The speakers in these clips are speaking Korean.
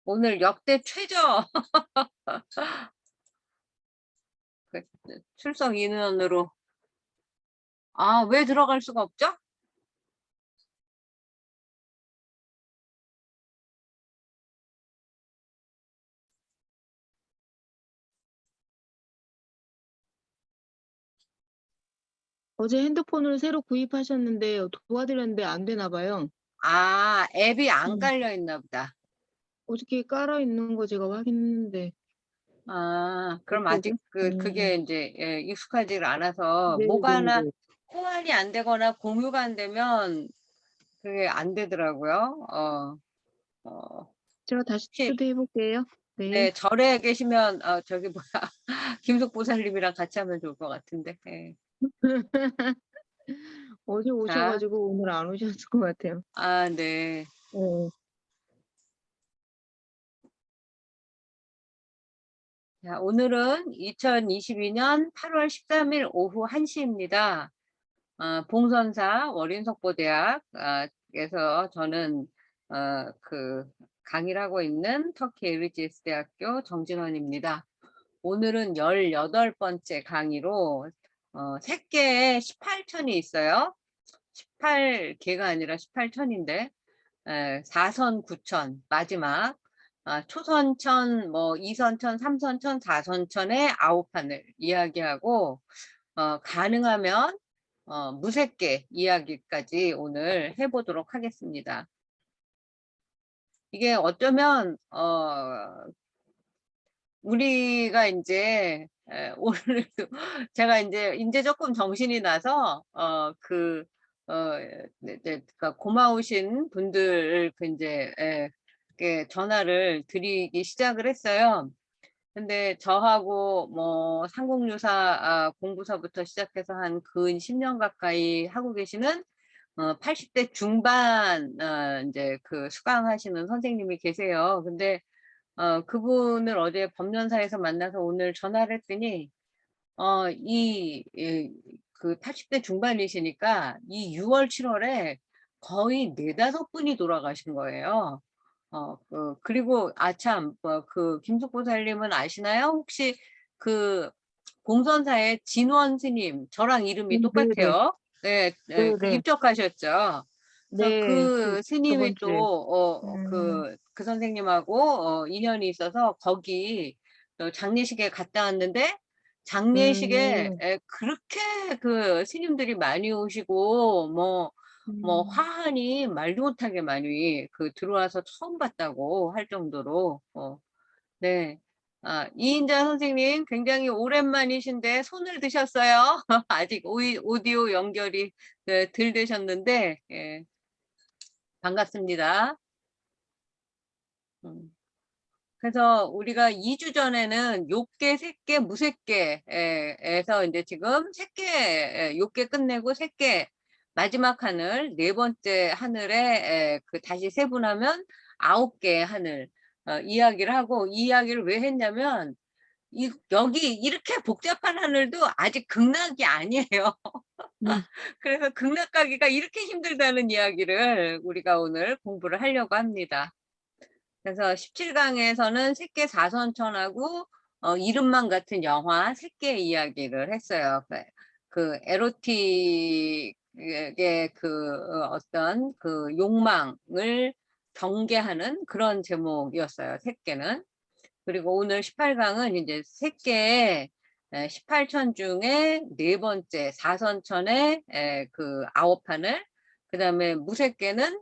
오늘 역대 최저 그 출석 인원으로. 아, 왜 들어갈 수가 없죠? 어제 핸드폰을 새로 구입하셨는데 도와드렸는데 안 되나 봐요. 아, 앱이 안 음. 깔려 있나 보다. 어저께 깔아 있는 거 제가 확인했는데 아, 그럼 어쩌죠? 아직 그게 인제 익숙하지가 않아서 뭐가 하나 네네네. 호환이 안 되거나 공유가 안 되면 그게 안 되더라고요. 어 제가 다시 혹시 초대해 볼게요. 네. 네, 절에 계시면 저기 뭐야 김숙 보살님이랑 같이 하면 좋을 것 같은데. 예. 어제 오셔 자, 가지고 오늘 안 오셨을 것 같아요. 아, 네. 네. 자, 오늘은 2022년 8월 13일 오후 1 시입니다. 봉선사 월인석보대학 에서 저는 그 강의를 하고 있는 터키 에르지에스 대학교 정진원입니다. 오늘은 18번째 강의로 3개의 18천이 있어요. 18개가 아니라 18천인데 4선 9천 마지막 초선천, 뭐 2선천, 3선천, 4선천의 9판을 이야기하고 가능하면 무색계 이야기까지 오늘 해보도록 하겠습니다. 이게 어쩌면 우리가 인제 오늘도 제가 인제 쪼끔 정신이 나서 네, 그러니까 고마우신 분들 인제 이렇게 전화를 드리기 시작을 했어요. 근데 저하고 뭐 삼국유사 공부서부터 시작해서 한 근 10년 가까이 하고 계시는 80대 중반 인제 수강하시는 선생님이 계세요. 근데 그분을 어제 법련사에서 만나서 오늘 전화를 했더니 그 80대 중반이시니까 이 6월, 7월에 거의 4-5 분이 돌아가신 거예요. 그리고 참 김숙 보살님은 아시나요? 혹시 그 공선사의 진원 스님, 저랑 이름이 네네. 똑같아요. 네, 네, 네네. 입적하셨죠. 그래서 네. 그 스님이 저번 또 주에. 음. 그 선생님하고 인연이 있어서 거기 장례식에 갔다 왔는데, 장례식에 음. 그렇게 그 스님들이 많이 오시고 뭐 음. 화환이 말도 못하게 많이 들어와서 처음 봤다고 할 정도로 네. 이인자 선생님 굉장히 오랜만이신데 손을 드셨어요. 아직 오디오 연결이 덜 되셨는데 예, 반갑습니다. 음. 그래서 우리가 2주 전에는 욕계, 색계, 무색계 에서 인제 지금 색계 욕계 끝내고 색계 마지막 하늘, 네 번째 하늘에 다시 세분하면 9개의 하늘 이야기를 하고, 이 이야기를 왜 했냐면 여기 이렇게 복잡한 하늘도 아직 극락이 아니에요. 음. 그래서 극락 가기가 이렇게 힘들다는 이야기를 우리가 오늘 공부를 하려고 합니다. 그래서 17강에서는 새끼 사선천하고 이름만 같은 영화 새끼의 이야기를 했어요. 에로틱의 어떤 욕망을 경계하는 그런 제목이었어요, 새끼는. 그리고 오늘 18강은 이제 새끼의 18천 중에 네 번째 사선천의 아홉 하늘, 그다음에 무색계는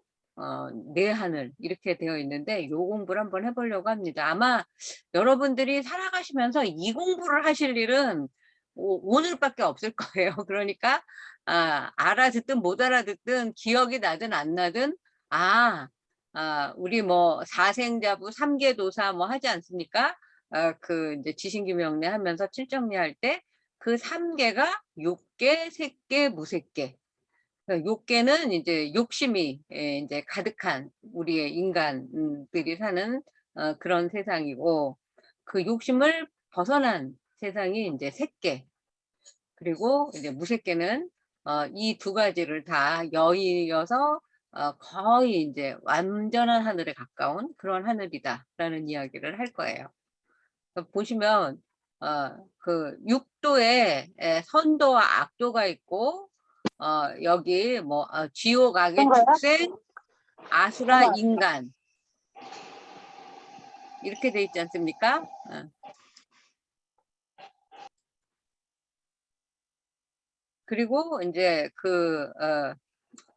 네 하늘 이렇게 되어 있는데, 요 공부를 한번 해보려고 합니다. 아마 여러분들이 살아가시면서 이 공부를 하실 일은 오늘밖에 없을 거예요. 그러니까 알아듣든 못 알아듣든 기억이 나든 안 나든 우리 뭐 사생자부 삼계도사 뭐 하지 않습니까? 이제 지신기명례 하면서 칠정례할 때 그 3개가 욕계, 색계, 무색계. 욕계는 이제 욕심이 이제 가득한 우리의 인간들이 사는 그런 세상이고, 그 욕심을 벗어난 세상이 이제 색계. 그리고 이제 무색계는 이 두 가지를 다 여의어서 거의 이제 완전한 하늘에 가까운 그런 하늘이다라는 이야기를 할 거예요. 보시면 그 육도에 선도와 악도가 있고 여기 뭐 지옥, 악의 축생, 아수라, 인간 이렇게 돼 있지 않습니까? 그리고 이제 그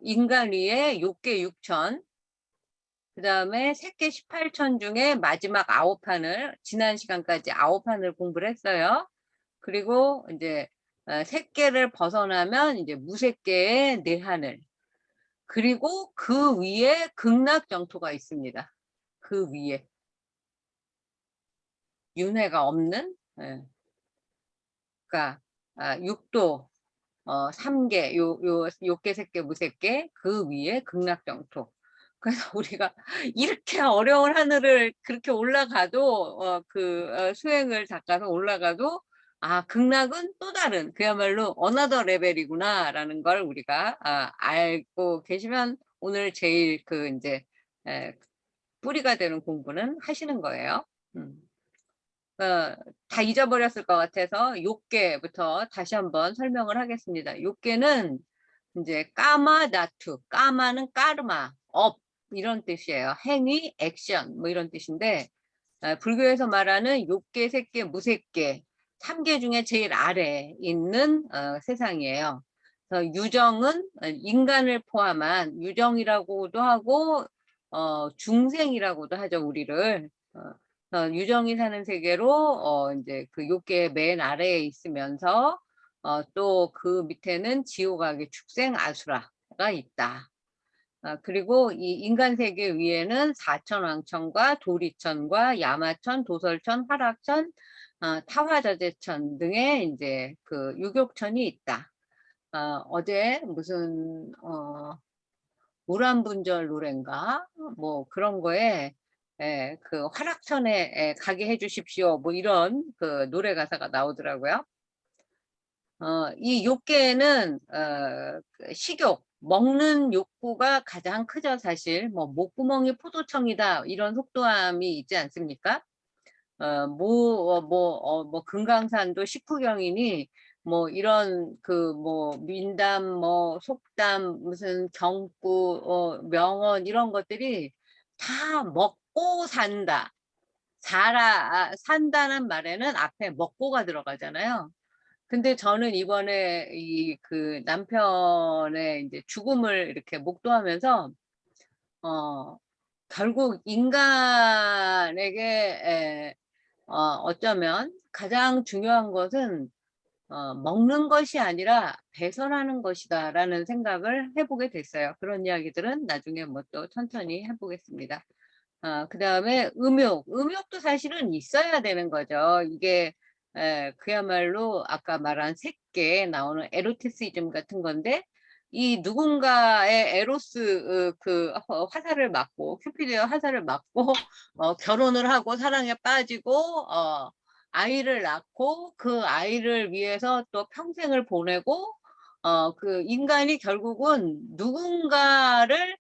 인간 위에 욕계 6천, 그다음에 새끼 18천 중에 마지막 9판을 지난 시간까지 9판을 공부를 했어요. 그리고 이제 새끼를 벗어나면 이제 무새끼의 내하늘. 그리고 그 위에 극락정토가 있습니다. 그 위에 윤회가 없는, 예. 그러니까 육도 3개, 요께, 새께, 무새께, 그 위에 극락정토. 그래서 우리가 이렇게 어려운 하늘을 그렇게 올라가도 수행을 닦아서 올라가도 극락은 또 다른 그야말로 어나더 레벨이구나라는 걸 우리가 알고 계시면 오늘 제일 그 이제 에, 뿌리가 되는 공부는 하시는 거예요. 다 잊어버렸을 것 같아서 욕계부터 다시 한번 설명을 하겠습니다. 욕계는 이제 까마 나투, 까마는 까르마, 업 이런 뜻이에요. 행위, 액션 뭐 이런 뜻인데 불교에서 말하는 욕계, 색계, 무색계 3계 중에 제일 아래에 있는 세상이에요. 그래서 유정은 인간을 포함한 유정이라고도 하고 중생이라고도 하죠, 우리를. 유정이 사는 세계로 이제 그 욕계 맨 아래에 있으면서 또 그 밑에는 지옥악의 축생 아수라가 있다. 그리고 이 인간 세계 위에는 사천왕천과 도리천과 야마천, 도설천, 화락천, 타화자재천 등의 이제 그 유격천이 있다. 어제 무슨 우란분절 노래인가 뭐 그런 거에 그 화락천에 가게 해주십시오 뭐 이런 그 노래 가사가 나오더라고요. 이 욕계는 그 식욕, 먹는 욕구가 가장 크죠, 사실. 뭐 목구멍이 포도청이다 이런 속도함이 있지 않습니까? 뭐 금강산도 식후경이니 뭐 이런 그 뭐 민담 뭐 속담 무슨 경구 명언 이런 것들이 다 먹고 산다. 산다는 말에는 앞에 먹고가 들어가잖아요. 근데 저는 이번에 이 그 남편의 이제 죽음을 이렇게 목도하면서 결국 인간에게 어쩌면 가장 중요한 것은 먹는 것이 아니라 배설하는 것이다라는 생각을 해보게 됐어요. 그런 이야기들은 나중에 뭐 또 천천히 해보겠습니다. 그다음에 음욕도 사실은 있어야 되는 거죠. 이게 그야말로 아까 말한 색계에 나오는 에로티시즘 같은 건데 이 누군가의 에로스 그 화살을 맞고 큐피드의 화살을 맞고 결혼을 하고 사랑에 빠지고 아이를 낳고 그 아이를 위해서 또 평생을 보내고 그 인간이 결국은 누군가를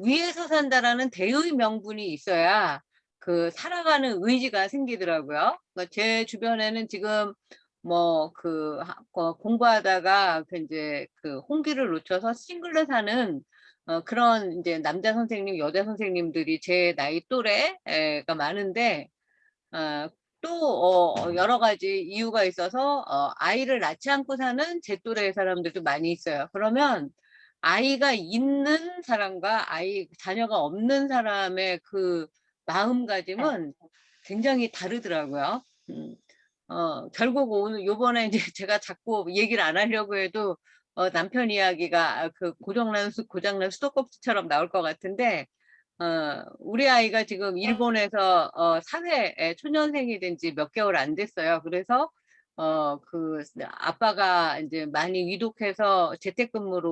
위에서 산다라는 대의 명분이 있어야 그 살아가는 의지가 생기더라고요. 그러니까 제 주변에는 지금 뭐 그 공부하다가 그 이제 그 홍기를 놓쳐서 싱글로 사는 그런 이제 남자 선생님, 여자 선생님들이 제 나이 또래가 많은데 또 여러 가지 이유가 있어서 아이를 낳지 않고 사는 제 또래 사람들도 많이 있어요. 그러면 아이가 있는 사람과 자녀가 없는 사람의 그 마음가짐은 굉장히 다르더라고요. 결국 오늘 요번에 이제 제가 자꾸 얘기를 안 하려고 해도 남편 이야기가 그 고장난 수도꼭지처럼 나올 것 같은데 우리 아이가 지금 일본에서 사회 초년생이 된 지 몇 개월 안 됐어요. 그래서 그 아빠가 이제 많이 위독해서 재택근무로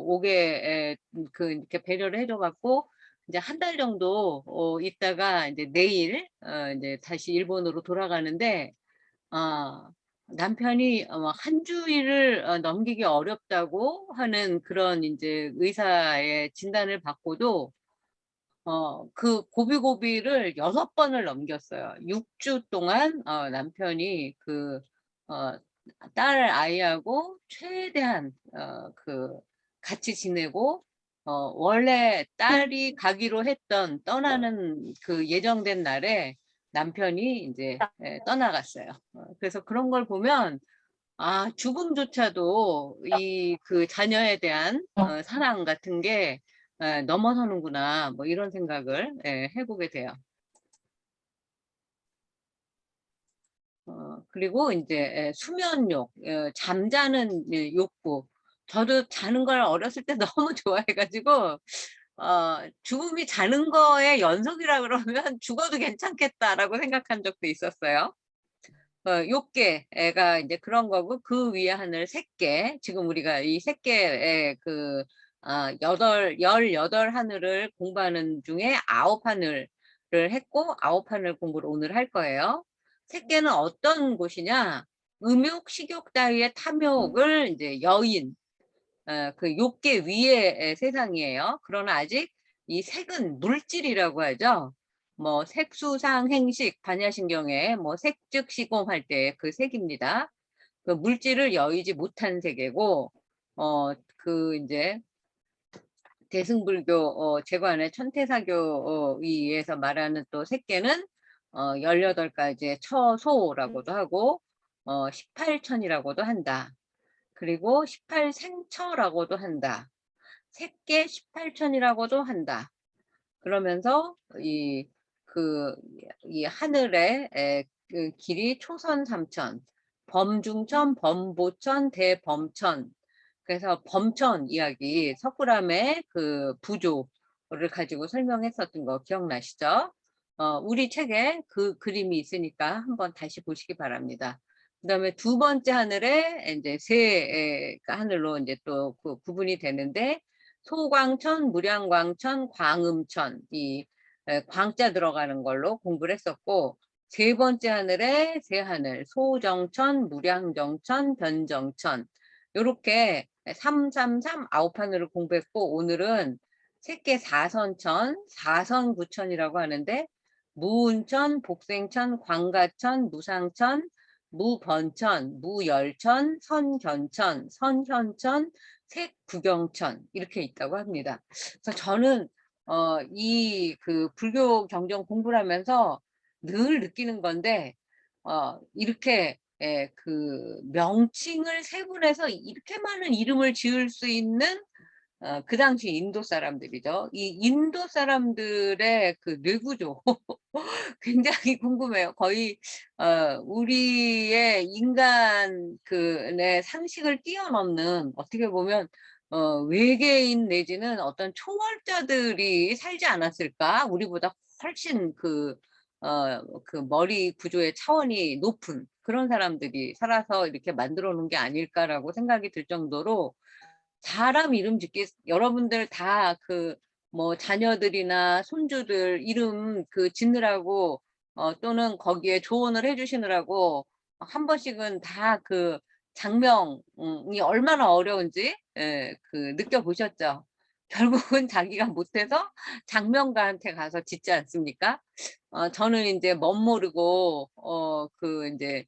오게 그 이렇게 배려를 해줘갖고 이제 한 달 정도 있다가 이제 내일 이제 다시 일본으로 돌아가는데 남편이 한 주일을 넘기기 어렵다고 하는 그런 인제 의사의 진단을 받고도 그 고비고비를 6 번을 넘겼어요. 6주 동안 남편이 어 딸 아이하고 최대한 같이 지내고, 원래 딸이 가기로 했던 떠나는 그 예정된 날에 남편이 인제 떠나갔어요. 그래서 그런 걸 보면 죽음조차도 이 자녀에 대한 사랑 같은 게 넘어서는구나, 뭐 이런 생각을 해 보게 돼요. 그리고 인제 수면욕, 잠자는 욕구. 저도 자는 걸 어렸을 때 너무 좋아해 가지고 죽음이 자는 거의 연속이라 그러면 '죽어도 괜찮겠다.'라고 생각한 적도 있었어요. 요깨가 인제 그런 거고, 그 위에 하늘 샛개, 지금 우리가 이 샛개의 18 하늘을 공부하는 중에 9 하늘을 했고, 9 하늘 공부를 오늘 할 거예요. 샛개는 어떤 곳이냐? 음욕, 식욕 따위의 탐욕을 인제 여인, 그 욕계 위의 세상이에요. 그러나 아직 이 색은 물질이라고 하죠. 뭐 색수상 행식 반야신경에 뭐 색즉 시공할 때 그 색입니다. 그 물질을 여의지 못한 세계고, 인제 대승불교 제관의 천태사교 위에서 말하는 또 색계는 18 가지의 처소라고도 하고 18천이라고도 한다. 그리고 18생처라고도 한다. 색계 18천이라고도 한다. 그러면서 그 이 하늘의 길이 초선 3천, 범중천, 범보천, 대범천. 그래서 범천 이야기 석굴암의 그 부조를 가지고 설명했었던 거 기억나시죠? 우리 책에 그 그림이 있으니까 한번 다시 보시기 바랍니다. 그다음에 두 번째 하늘에 인제 새 하늘로 인제 또 그 구분이 되는데, 소광천, 무량광천, 광음천, 이 광자 들어가는 걸로 공부를 했었고, 세 번째 하늘에 새 하늘, 소정천, 무량정천, 변정천, 요렇게 333 9 하늘을 공부했고, 오늘은 새계 사선천, 사선구천이라고 하는데, 무운천, 복생천, 광가천, 무상천, 무번천, 무열천, 선견천, 선현천, 색구경천, 이렇게 있다고 합니다. 그래서 저는 이 불교 경전 공부를 하면서 늘 느끼는 건데, 이렇게 명칭을 세분해서 이렇게 많은 이름을 지을 수 있는 그 당시 인도 사람들이죠. 이 인도 사람들의 그 뇌구조 굉장히 궁금해요. 거의 우리의 인간 의 상식을 뛰어넘는, 어떻게 보면 외계인 내지는 어떤 초월자들이 살지 않았을까? 우리보다 훨씬 머리 구조의 차원이 높은 그런 사람들이 살아서 이렇게 만들어 놓은 게 아닐까라고 생각이 들 정도로, 사람 이름 짓기, 여러분들 다 뭐 자녀들이나 손주들 이름 짓느라고 또는 거기에 조언을 해 주시느라고 한 번씩은 다 장명이 얼마나 어려운지 느껴보셨죠? 결국은 자기가 못해서 장명가한테 가서 짓지 않습니까? 저는 인제 멋모르고 인제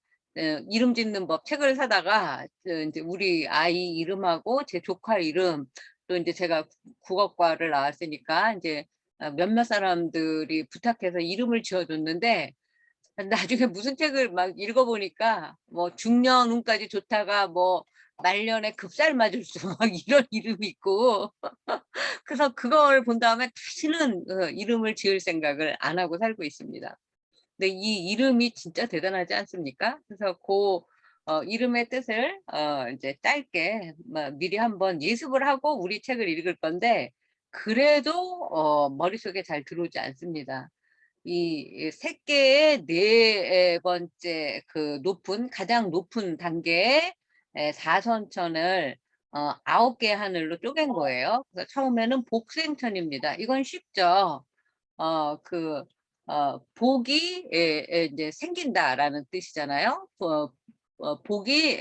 이름 짓는 법 책을 사다가 인제 우리 아이 이름하고 제 조카 이름, 또 인제 제가 국어과를 나왔으니까 인제 몇몇 사람들이 부탁해서 이름을 지어 줬는데, 나중에 무슨 책을 막 읽어 보니까 뭐 중년운까지 좋다가 뭐 말년에 급살 맞을 수 막 이런 이름이 있고, 그래서 그걸 본 다음에 다시는 이름을 지을 생각을 안 하고 살고 있습니다. 근데 이 이름이 진짜 대단하지 않습니까? 그래서 이름의 뜻을 이제 짧게 미리 한번 예습을 하고 우리 책을 읽을 건데, 그래도 머릿속에 잘 들어오지 않습니다. 이 세 개의 네 번째 가장 높은 단계의 사선천을 9개 하늘로 쪼갠 거예요. 그래서 처음에는 복생천입니다. 이건 쉽죠. 복이 인제 생긴다라는 뜻이잖아요. 복이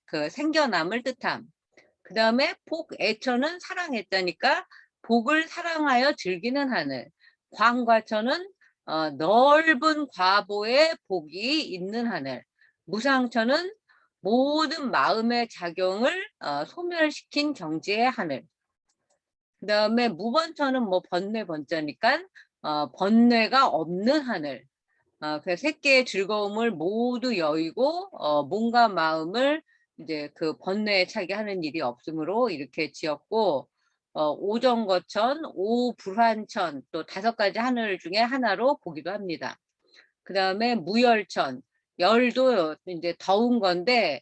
그 생겨남을 뜻함. 그 다음에 복애천은 사랑했다니까 복을 사랑하여 즐기는 하늘. 광과천은 넓은 과보의 복이 있는 하늘. 무상천은 모든 마음의 작용을 소멸시킨 경지의 하늘. 그 다음에 무번천은 뭐 번뇌 번자니까 번뇌가 없는 하늘. 그래서 새끼의 즐거움을 모두 여의고 몸과 마음을 이제 그 번뇌에 차게 하는 일이 없으므로 이렇게 지었고, 오정거천, 오불환천 또 5가지 하늘 중에 하나로 보기도 합니다. 그 다음에 무열천, 열도 이제 더운 건데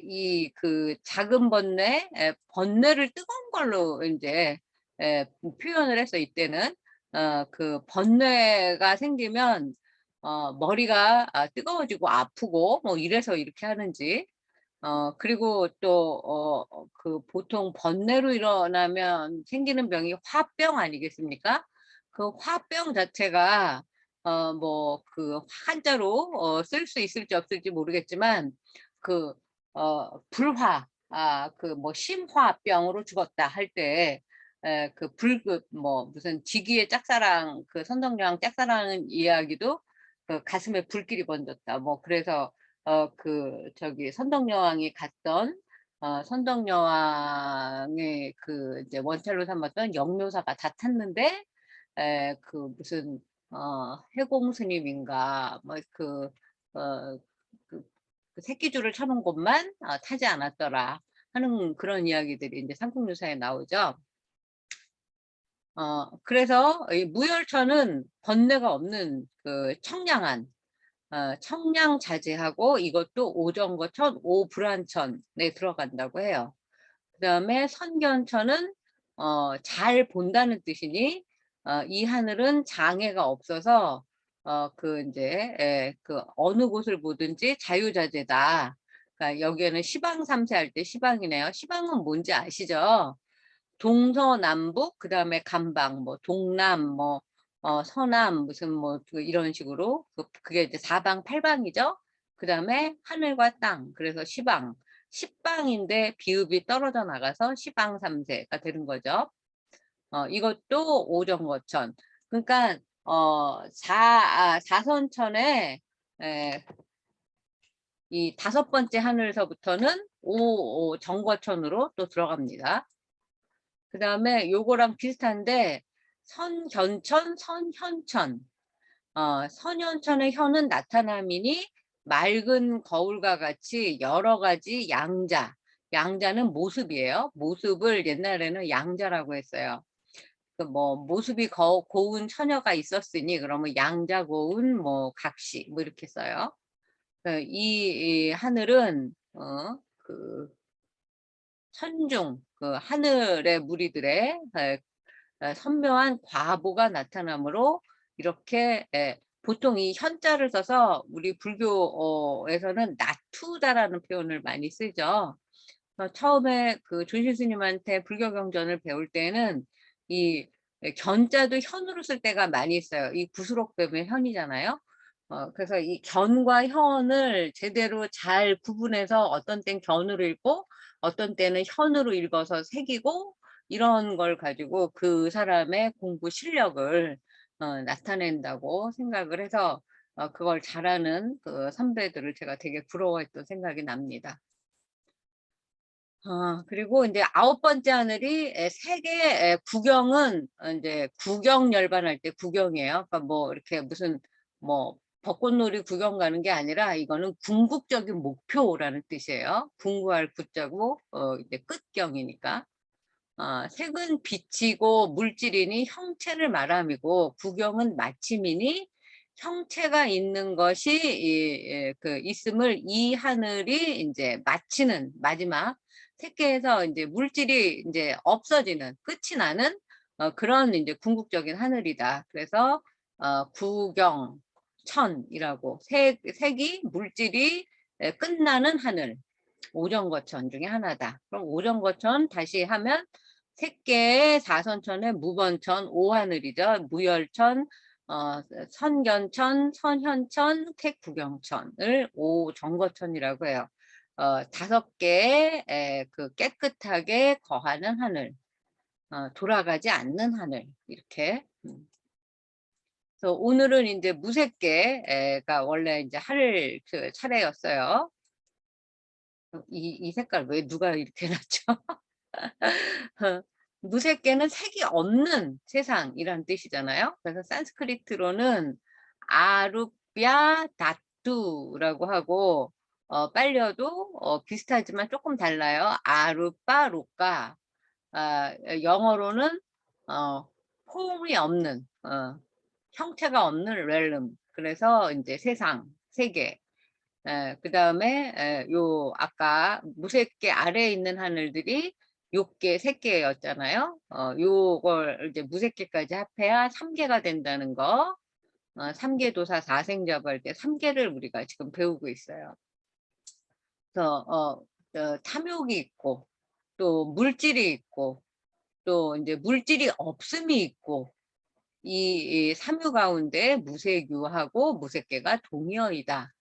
이 그 작은 번뇌, 번뇌를 뜨거운 걸로 이제 표현을 했어. 이때는 그 번뇌가 생기면 머리가 뜨거워지고 아프고 뭐 이래서 이렇게 하는지. 그리고 또 그 보통 번뇌로 일어나면 생기는 병이 화병 아니겠습니까? 그 화병 자체가 뭐 그 한자로 쓸 수 있을지 없을지 모르겠지만 그 불화, 그 뭐 심화병으로 죽었다 할 때 그 불급 뭐 무슨 지기의 짝사랑, 그 선덕여왕 짝사랑 이야기도 그 가슴에 불길이 번졌다 뭐 그래서 그 저기 선덕여왕이 갔던 선덕여왕의 그 이제 원찰로 삼았던 영묘사가 다 탔는데 그 무슨 해공 스님인가 뭐 그 새끼줄을 쳐놓은 곳만 타지 않았더라 하는 그런 이야기들이 이제 삼국유사에 나오죠. 그래서 이 무열천은 번뇌가 없는 그 청량한 청량자제하고 이것도 오정거천, 오불안천에 들어간다고 해요. 그 다음에 선견천은 잘 본다는 뜻이니 이 하늘은 장애가 없어서 그 이제 그 어느 곳을 보든지 자유자재다. 그러니까 여기에는 시방삼세 할 때 시방이네요. 시방은 뭔지 아시죠? 동서남북 그 다음에 간방 뭐 동남 뭐 서남 무슨 뭐 이런 식으로 그게 이제 사방팔방이죠. 그 다음에 하늘과 땅 그래서 시방 십방인데 비읍이 떨어져 나가서 시방삼세가 되는 거죠. 이것도 오정거천. 그러니까 사선천에 이 5번째 하늘서부터는 오정거천으로 또 들어갑니다. 그 다음에 요거랑 비슷한데 선견천, 선현천. 선현천의 현은 나타남이니 맑은 거울과 같이 여러 가지 양자. 양자는 모습이에요. 모습을 옛날에는 양자라고 했어요. 그 뭐 모습이 고운 처녀가 있었으니 그러면 양자 고운 뭐 각시 뭐 이렇게 써요. 이 하늘은 그 천중 그 하늘의 무리들의 선묘한 과보가 나타나므로 이렇게 보통 이 현자를 써서 우리 불교에서는 나투다라는 표현을 많이 쓰죠. 처음에 그 조실 스님한테 불교 경전을 배울 때는 이 견자도 현으로 쓸 때가 많이 있어요. 이 구수록 배우면 현이잖아요. 그래서 이 견과 현을 제대로 잘 구분해서 어떤 땐 견으로 읽고 어떤 때는 현으로 읽어서 새기고 이런 걸 가지고 그 사람의 공부 실력을 나타낸다고 생각을 해서 그걸 잘하는 그 선배들을 제가 되게 부러워했던 생각이 납니다. 그리고 이제 9번째 하늘이 세계 구경은 이제 구경 열반할 때 구경이에요. 그러니까 뭐 이렇게 무슨 뭐 벚꽃놀이 구경 가는 게 아니라 이거는 궁극적인 목표라는 뜻이에요. 궁구할 구자고 이제 끝경이니까. 색은 빛이고 물질이니 형체를 말함이고 구경은 마침이니 형체가 있는 것이 그 있음을 이 하늘이 이제 마치는 마지막 색계에서 이제 물질이 이제 없어지는 끝이 나는 그런 이제 궁극적인 하늘이다. 그래서 구경천이라고 색이 물질이 끝나는 하늘. 오정거천 중에 하나다. 그럼 오정거천 다시 하면 색계의 사선천의 무번천 오하늘이죠. 무열천, 선견천, 선현천, 택구경천을 오정거천이라고 해요. 5개의 그 깨끗하게 거하는 하늘, 돌아가지 않는 하늘 이렇게. 그래서 오늘은 이제 무색계가 원래 이제 할 그 차례였어요. 이 색깔 왜 누가 이렇게 놨죠? 무색계는 색이 없는 세상이라는 뜻이잖아요. 그래서 산스크리트로는 아루피아 다투라고 하고, 빨려도 비슷하지만 조금 달라요. 아루빠 로까. 영어로는 폼이 없는, 형태가 없는 렐름. 그래서 이제 세상, 세계. 그다음에 요 아까 무색계 아래에 있는 하늘들이 요계, 색계였잖아요. 요걸 이제 무색계까지 합해야 3계가 된다는 거. 3계 도사 사생잡 할 때 3계를 우리가 지금 배우고 있어요. 그래서 탐욕이 있고, 또 물질이 있고, 또 이제 물질이 없음이 있고, 이 삼유 가운데 무색유하고 무색계가 동의어이다.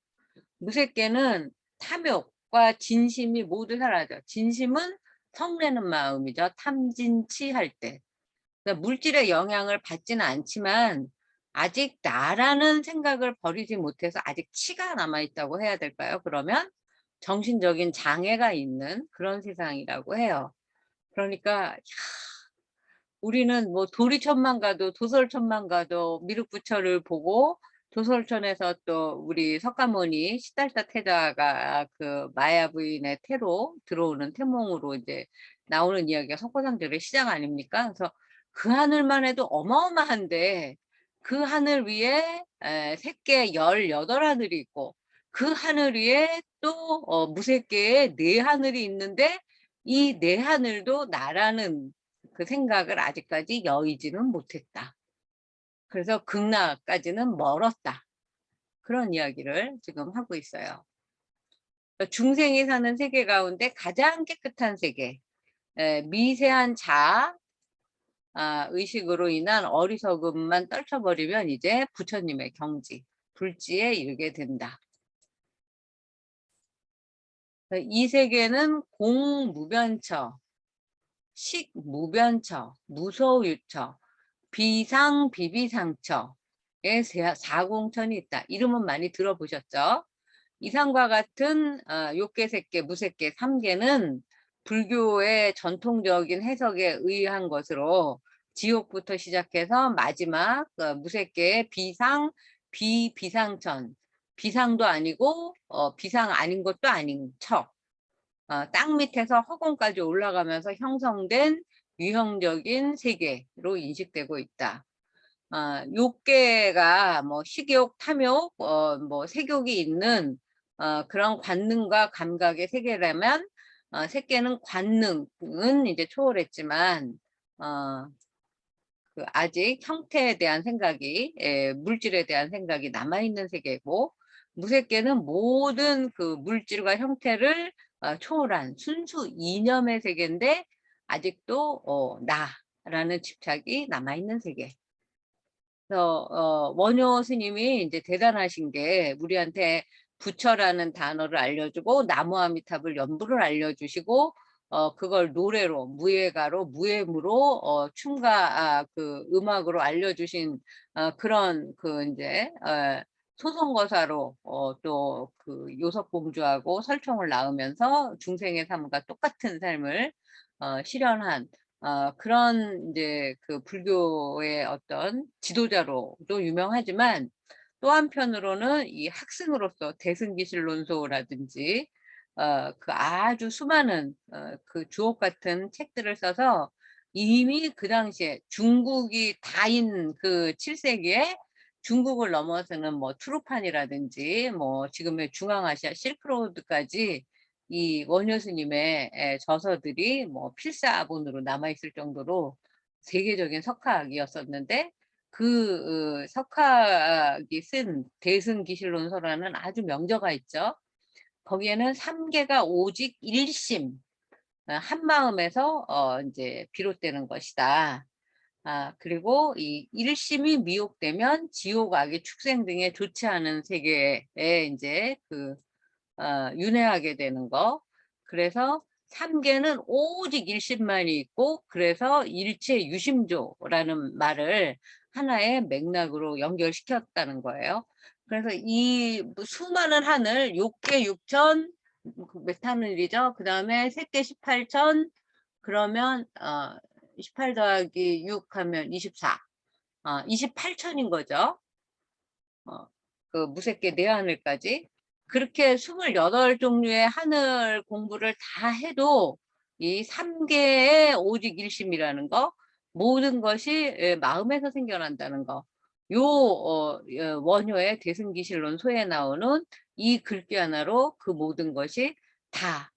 무색계는 탐욕과 진심이 모두 사라져. 진심은 성내는 마음이죠. 탐진치할 때. 그러니까 물질의 영향을 받지는 않지만 아직 나라는 생각을 버리지 못해서 아직 치가 남아있다고 해야 될까요? 그러면 정신적인 장애가 있는 그런 세상이라고 해요. 그러니까 우리는 뭐 도리천만 가도 도솔천만 가도 미륵부처를 보고, 도솔천에서 또 우리 석가모니 시달타 태자가 그 마야 부인의 태로 들어오는 태몽으로 이제 나오는 이야기가 석고상절의 시작 아닙니까? 그래서 그 하늘만 해도 어마어마한데 그 하늘 위에 색계 18하늘이 있고, 그 하늘 위에 또 무색계의 4하늘이 있는데 이 4하늘도 나라는 그 생각을 아직까지 여의지는 못했다. 그래서 극락까지는 멀었다. 그런 이야기를 지금 하고 있어요. 중생이 사는 세계 가운데 가장 깨끗한 세계, 미세한 자아, 의식으로 인한 어리석음만 떨쳐버리면 이제 부처님의 경지, 불지에 이르게 된다. 이 세계는 공무변처, 식무변처, 무소유처, 비상비비상처에 사공천이 있다. 이름은 많이 들어보셨죠? 이상과 같은 욕계, 색계, 무색계, 삼계는 불교의 전통적인 해석에 의한 것으로 지옥부터 시작해서 마지막 무색계의 비상, 비비상천, 비상도 아니고 비상 아닌 것도 아닌 처, 땅 밑에서 허공까지 올라가면서 형성된 유형적인 세계로 인식되고 있다. 욕계가 뭐 식욕, 탐욕, 뭐 색욕이 있는 그런 관능과 감각의 세계라면, 색계는 관능은 이제 초월했지만 그 아직 형태에 대한 생각이, 물질에 대한 생각이 남아있는 세계고, 무색계는 모든 그 물질과 형태를 초월한 순수 이념의 세계인데 아직도 나라는 집착이 남아있는 세계. 그래서 원효 스님이 이제 대단하신 게 우리한테 부처라는 단어를 알려주고 나무아미탑을 연부를 알려주시고, 그걸 노래로 무예가로 무예무로 춤과 그 음악으로 알려주신 그런 그 이제 소송거사로 또 그 요석공주하고 설총을 낳으면서 중생의 삶과 똑같은 삶을 실현한 그런 이제 그 불교의 어떤 지도자로도 유명하지만, 또 한편으로는 이 학승으로서 대승기실론소라든지 그 아주 수많은 그 주옥 같은 책들을 써서 이미 그 당시에 중국이 다인 그 7세기에 중국을 넘어서는 뭐 투르판이라든지 뭐 지금의 중앙아시아 실크로드까지 이 원효 스님의 저서들이 뭐 필사본으로 남아있을 정도로 세계적인 석학이었었는데, 그 석학이 쓴 대승기실론서라는 아주 명저가 있죠. 거기에는 3계가 오직 일심, 한 마음에서 이제 비롯되는 것이다. 그리고 이 일심이 미혹되면 지옥, 악의 축생 등의 좋지 않은 세계에 이제 윤회하게 되는 거. 그래서 삼계는 오직 일심만이 있고, 그래서 일체 유심조라는 말을 하나의 맥락으로 연결시켰다는 거예요. 그래서 이 수많은 하늘, 욕계 6천, 몇 하늘이죠? 그 다음에 색계 18천, 그러면 18 더하기 6 하면 24, 28천인 거죠. 그 무색계 내하늘까지. 그렇게 28종류의 하늘 공부를 다 해도 이 3계의 오직 일심이라는 거, 모든 것이 마음에서 생겨난다는 거. 원효의 대승기실론 소에 나오는 이 글귀 하나로 그 모든 것이 다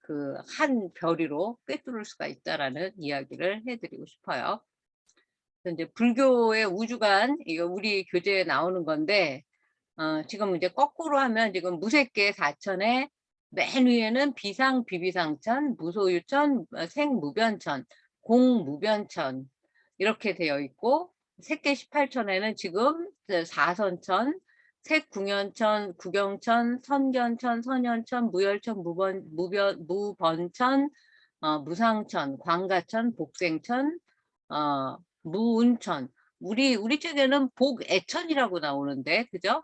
그 한 별이로 꿰뚫을 수가 있다라는 이야기를 해드리고 싶어요. 이제 불교의 우주관, 이거 우리 교재에 나오는 건데, 지금 이제 거꾸로 하면 지금 무색계 4천에 맨 위에는 비상 비비상천, 무소유천, 생무변천, 공무변천 이렇게 되어 있고, 색계 18천에는 지금 사선천, 색궁연천, 구경천, 선견천, 선연천, 무열천, 무번천, 무상천, 광가천, 복생천, 무운천. 우리 쪽에는 복애천이라고 나오는데, 그죠?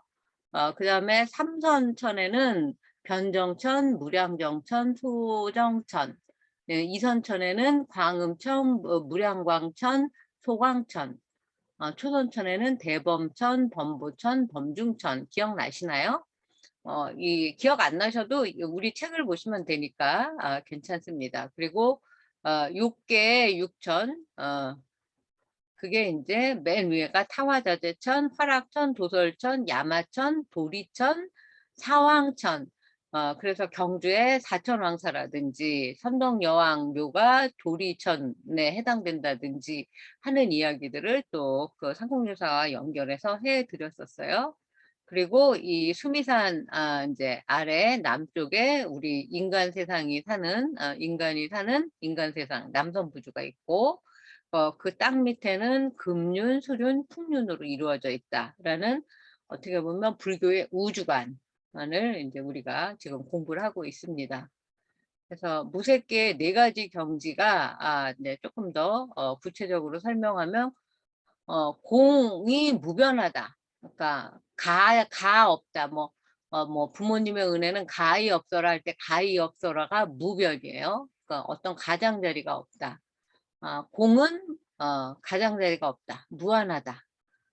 그 다음에 삼선천에는 변정천, 무량정천, 소정천, 네, 이선천에는 광음천, 무량광천, 소광천, 초선천에는 대범천, 범보천, 범중천. 기억나시나요? 이 기억 안 나셔도 우리 책을 보시면 되니까 괜찮습니다. 그리고 6개 6천, 그게 이제 맨 위에가 타화자재천, 화락천, 도솔천, 야마천, 도리천, 사왕천. 그래서 경주의 사천왕사라든지 선덕여왕묘가 도리천에 해당된다든지 하는 이야기들을 또 그 상공유사와 연결해서 해드렸었어요. 그리고 이 수미산 이제 아래 남쪽에 우리 인간 세상이 사는 인간이 사는 인간 세상 남선부주가 있고, 그 땅 밑에는 금륜, 수륜, 풍륜으로 이루어져 있다라는, 어떻게 보면 불교의 우주관을 이제 우리가 지금 공부를 하고 있습니다. 그래서 무색계의 4가지 경지가 네, 조금 더 구체적으로 설명하면, 공이 무변하다. 그러니까 가 없다. 뭐 부모님의 은혜는 가히 없어라 할 때 가히 없어라가 무변이에요. 그러니까 어떤 가장자리가 없다. 공은 가장자리가 없다. 무한하다.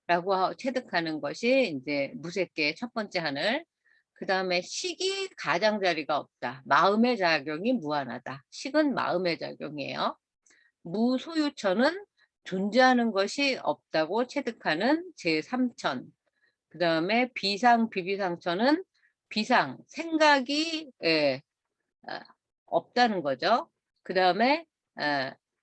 라고 체득하는 것이 이제 무색계의 첫 번째 하늘. 그 다음에 식이 가장자리가 없다. 마음의 작용이 무한하다. 식은 마음의 작용이에요. 무소유천은 존재하는 것이 없다고 체득하는 제3천. 그 다음에 비상 비비상천은 비상, 생각이 없다는 거죠. 그 다음에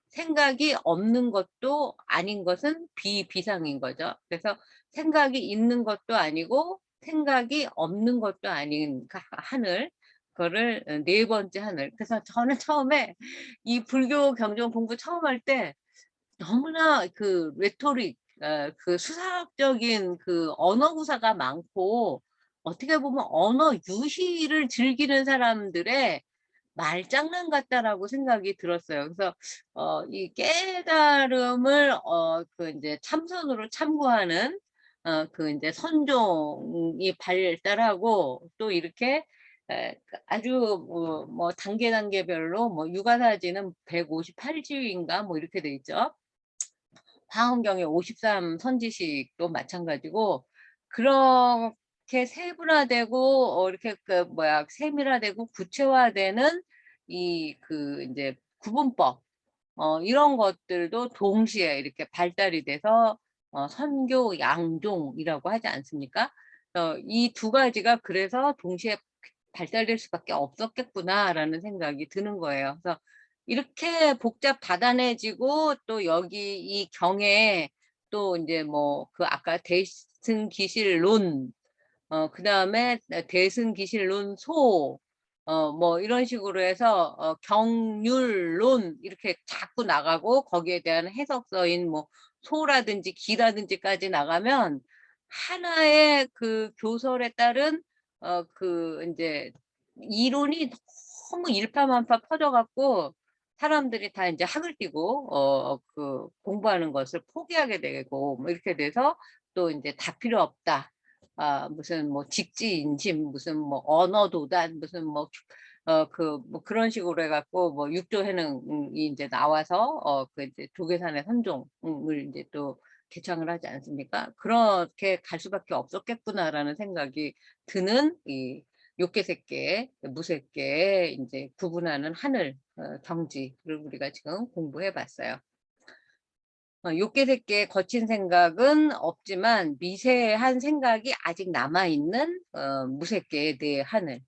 생각이 없는 것도 아닌 것은 비비상인 거죠. 그래서 생각이 있는 것도 아니고 생각이 없는 것도 아닌 하늘, 그거를 4번째 하늘. 그래서 저는 처음에 이 불교 경전 공부 처음 할 때 너무나 그 레토릭, 그 수사학적인 그 언어 구사가 많고, 어떻게 보면 언어 유희를 즐기는 사람들의 말장난 같다라고 생각이 들었어요. 그래서 이 깨달음을 그 이제 참선으로 참고하는 그 이제 선종이 발달하고, 또 이렇게 아주 뭐 단계별로 뭐 유가사지는 158지위인가 뭐 이렇게 돼 있죠. 화엄경의 53 선지식도 마찬가지고, 그렇게 세분화되고 이렇게 세밀화되고 구체화되는 이 그 이제 구분법, 이런 것들도 동시에 이렇게 발달이 돼서 선교 양종이라고 하지 않습니까? 이 2가지가 그래서 동시에 발달될 수밖에 없었겠구나라는 생각이 드는 거예요. 그래서 이렇게 복잡 다단해지고, 또 여기 이 경에 또 이제 뭐 그 아까 대승기실론, 그 다음에 대승기실론 소, 뭐 이런 식으로 해서 경률론 이렇게 자꾸 나가고, 거기에 대한 해석서인 뭐 소라든지 기라든지까지 나가면 하나의 그 교설에 따른 그 인제 이론이 너무 일파만파 퍼져 갖고 사람들이 다 인제 학을 띄고 그 공부하는 것을 포기하게 되고 뭐 이렇게 돼서 또 인제 "다 필요 없다." 무슨 뭐 직지인심 무슨 뭐 언어도단 무슨 뭐 뭐 그런 식으로 해 갖고 뭐 육조해능이 인제 나와서 그 이제 조계산의 선종을 인제 또 개창을 하지 않습니까? '그렇게 갈 수밖에 없었겠구나.'라는 생각이 드는 이 욕계색계, 무색계의 인제 구분하는 하늘 경지를 우리가 지금 공부해 봤어요. 욕계색계의 거친 생각은 없지만 미세한 생각이 아직 남아 있는 무색계에 대해 하늘.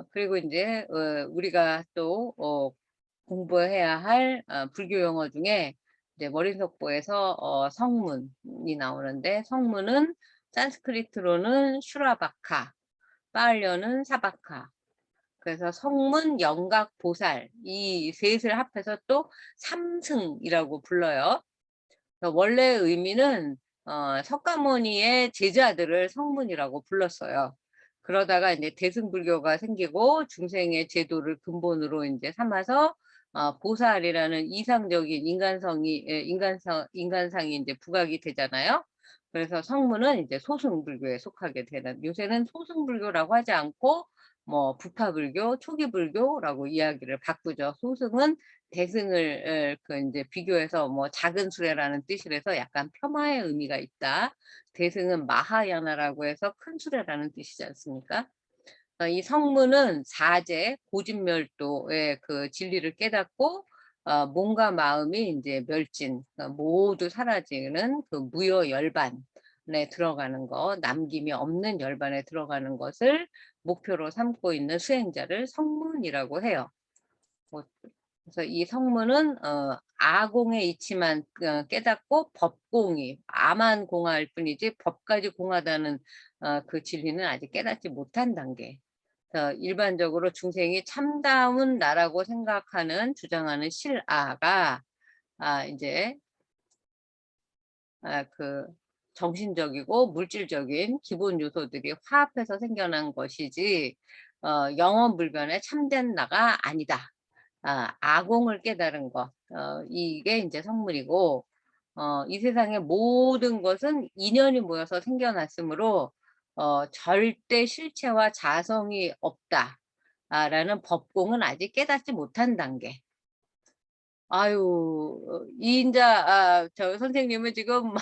그리고 인제 우리가 또 공부해야 할 불교 용어 중에 이제 머릿속보에서 성문이 나오는데 성문은 산스크리트로는 슈라바카, 빨려는 사바카. 그래서 성문, 영각, 보살 이 셋을 합해서 또 삼승이라고 불러요. 원래 의미는 석가모니의 제자들을 성문이라고 불렀어요. 그러다가 이제 대승불교가 생기고 중생의 제도를 근본으로 인제 삼아서 보살이라는 이상적인 인간성이 인간상이 인제 부각이 되잖아요. 그래서 성문은 이제 소승불교에 속하게 되는 요새는 소승불교라고 하지 않고 뭐 부파불교, 초기불교라고 이야기를 바꾸죠. 소승은 대승을 그 인제 비교해서 뭐 작은 수레라는 뜻이라서 약간 폄하의 의미가 있다. 대승은 마하야나라고 해서 큰 수레라는 뜻이지 않습니까? 이 성문은 사제, 고진멸도의 그 진리를 깨닫고 몸과 마음이 인제 멸진 모두 사라지는 그 무여 열반에 들어가는 거, 남김이 없는 열반에 들어가는 것을 목표로 삼고 있는 수행자를 성문이라고 해요. 뭐 그래서 이 성문은 아공의 이치만 깨닫고 법공이 아만 공할 뿐이지 법까지 공하다는 그 진리는 아직 깨닫지 못한 단계. 일반적으로 중생이 참다운 나라고 생각하는 주장하는 실아가 인제 그 정신적이고 물질적인 기본 요소들이 화합해서 생겨난 것이지 영원불변의 참된 나가 아니다. 아공을 깨달은 것. 이게 인제 성문이고 이 세상의 모든 것은 인연이 모여서 생겨났으므로 절대 실체와 자성이 없다. 라는 법공은 아직 깨닫지 못한 단계. 아유 이인자 저 선생님은 지금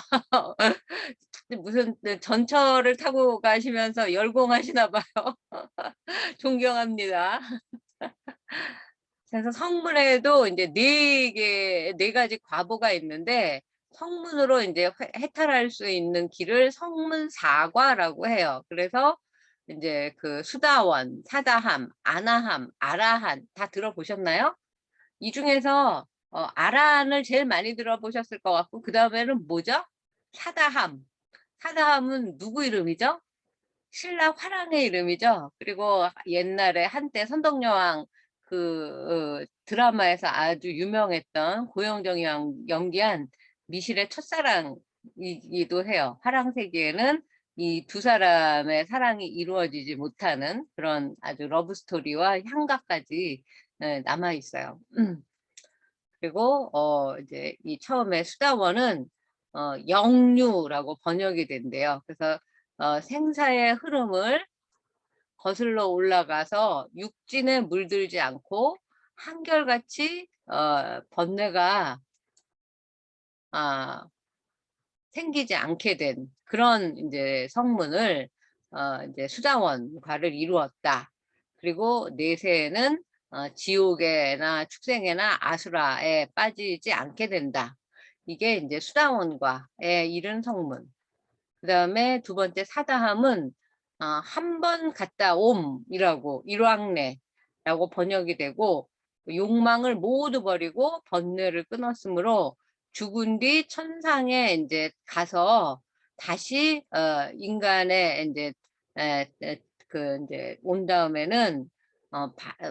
무슨 전철을 타고 가시면서 열공하시나 봐요. 존경합니다. 그래서 성문에도 인제 4 가지 과보가 있는데 성문으로 인제 해탈할 수 있는 길을 성문사과라고 해요. 그래서 인제 그 수다원, 사다함, 아나함, 아라한 다 들어보셨나요? 이 중에서 아라한을 제일 많이 들어보셨을 것 같고 그다음에는 뭐죠? 사다함. 사다함은 누구 이름이죠? 신라 화랑의 이름이죠. 그리고 옛날에 한때 선덕여왕 드라마에서 아주 유명했던 고영정이 연기한 미실의 첫사랑이기도 해요. 화랑세기에는 이 두 사람의 사랑이 이루어지지 못하는 그런 아주 러브 스토리와 향가까지 남아 있어요. 그리고 이제 이 처음에 수다원은 영유라고 번역이 된대요. 그래서 생사의 흐름을 거슬러 올라가서 육진에 물들지 않고 한결같이 번뇌가 아 생기지 않게 된 그런 인제 성문을 인제 수다원과를 이루었다. 그리고 내세에는 지옥에나 축생에나 아수라에 빠지지 않게 된다. 이게 인제 수다원과에 이른 성문. 그다음에 두 번째 사다함은 한 번 갔다 옴이라고 일왕래라고 번역이 되고 욕망을 모두 버리고 번뇌를 끊었으므로 죽은 뒤 천상에 인제 가서 다시 인간의 인제 그 인제 온 다음에는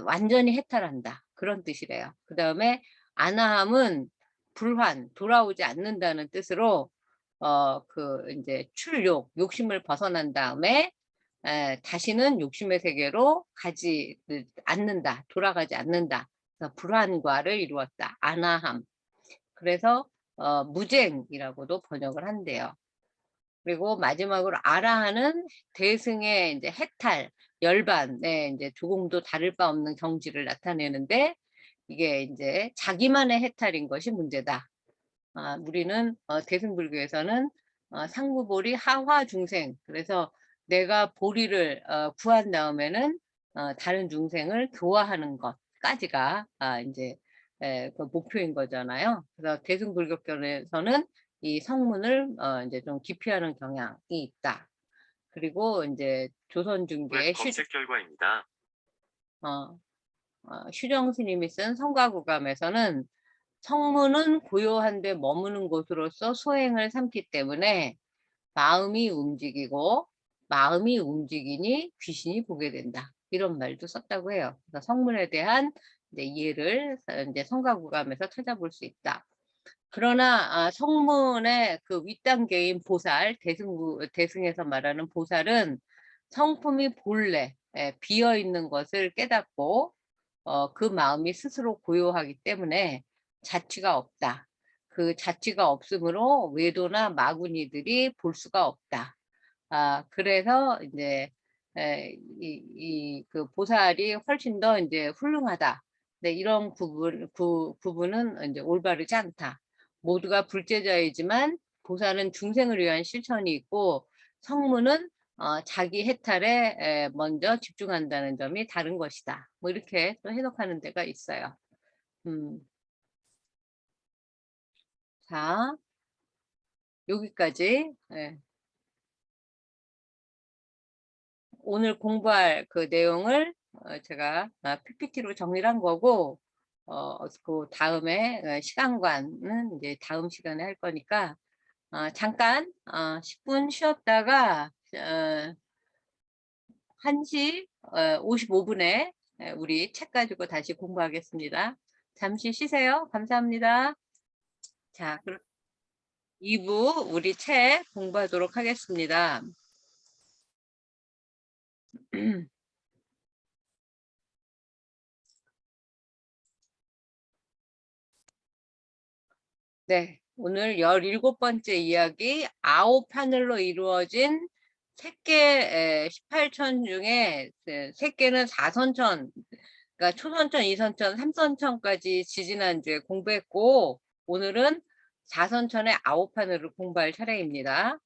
완전히 해탈한다. 그런 뜻이래요. 그다음에 아나함은 불환, 돌아오지 않는다는 뜻으로 이제 출욕, 욕심을 벗어난 다음에 다시는 욕심의 세계로 가지 않는다, 돌아가지 않는다. 그래서 불환과를 이루었다. 안화함. 그래서 무쟁이라고도 번역을 한대요. 그리고 마지막으로 아라하는 대승의 이제 해탈, 열반에 이제 조금도 다를 바 없는 경지를 나타내는데 이게 이제 자기만의 해탈인 것이 문제다. 우리는 대승불교에서는 상부보리 하화 중생. 그래서 내가 보리를 구한 다음에는 다른 중생을 교화하는 것까지가 이제 그 목표인 거잖아요. 그래서 대승불교권에서는 이 성문을 이제 좀 기피하는 경향이 있다. 그리고 이제 조선 중기의 웹 검색 결과입니다. 휴정 스님이 쓴 성가구감에서는 성문은 고요한데 머무는 곳으로서 소행을 삼기 때문에 마음이 움직이고 마음이 움직이니 귀신이 보게 된다. 이런 말도 썼다고 해요. 그래서 성문에 대한 이제 이해를 이제 성가구감에서 찾아볼 수 있다. 그러나 성문의 그 윗단계인 보살, 대승에서 말하는 보살은 성품이 본래 비어 있는 것을 깨닫고 그 마음이 스스로 고요하기 때문에 자취가 없다. 그 자취가 없으므로 외도나 마구니들이 볼 수가 없다. 그래서 이제 그 보살이 훨씬 더 이제 훌륭하다. 네, 이런 구분은 이제 올바르지 않다. 모두가 불제자이지만 보살은 중생을 위한 실천이 있고 성문은 자기 해탈에 먼저 집중한다는 점이 다른 것이다. 뭐 이렇게 또 해석하는 데가 있어요. 자, 여기까지. 오늘 공부할 그 내용을 제가 PPT로 정리를 한 거고, 그 다음에 시간관은 이제 다음 시간에 할 거니까, 잠깐 10분 쉬었다가 1시 55분에 우리 책 가지고 다시 공부하겠습니다. 잠시 쉬세요. 감사합니다. 자, 그럼 2부 우리 책 공부하도록 하겠습니다. 네, 오늘 17번째 이야기, 9판을로 이루어진 색계 18천 중에 색계는 4선천, 그러니까 초선천, 2선천, 3선천까지 지지난주에 공부했고, 오늘은 4선천의 9판을 공부할 차례입니다.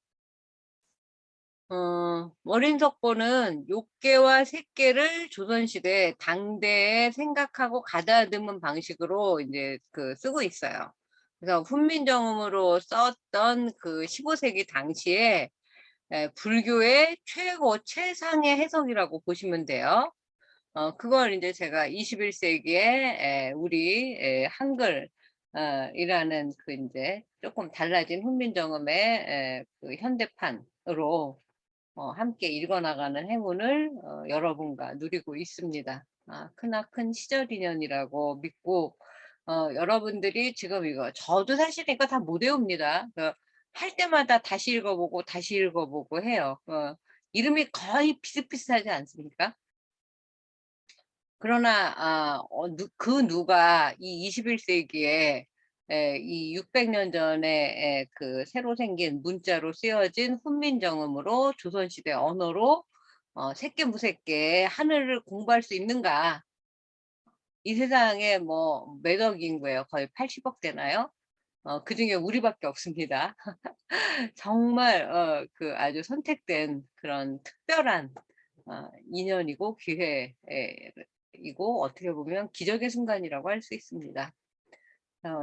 월인석보는 욕계와 색계를 조선시대 당대에 생각하고 가다듬은 방식으로 이제 쓰고 있어요. 그래서 훈민정음으로 썼던 그 15세기 당시에 불교의 최상의 해석이라고 보시면 돼요. 그걸 이제 제가 21세기에 우리 한글 이라는 그 이제 조금 달라진 훈민정음의 그 현대판으로 함께 읽어나가는 행운을 여러분과 누리고 있습니다. 크나큰 시절 인연이라고 믿고 여러분들이 지금 이거 저도 사실 이거 다 못 외웁니다. 할 때마다 다시 읽어보고 해요. 이름이 거의 비슷비슷하지 않습니까? 그러나 누가 이 21세기에 이 600년 전에 그 새로 생긴 문자로 쓰여진 훈민정음으로 조선시대 언어로 새끼무새끼 하늘을 공부할 수 있는가? 이 세상에 뭐 몇 억 인구예요? 거의 80억 되나요? 그 중에 우리밖에 없습니다. 정말 그 아주 선택된 그런 특별한 인연이고 기회이고 어떻게 보면 기적의 순간이라고 할 수 있습니다.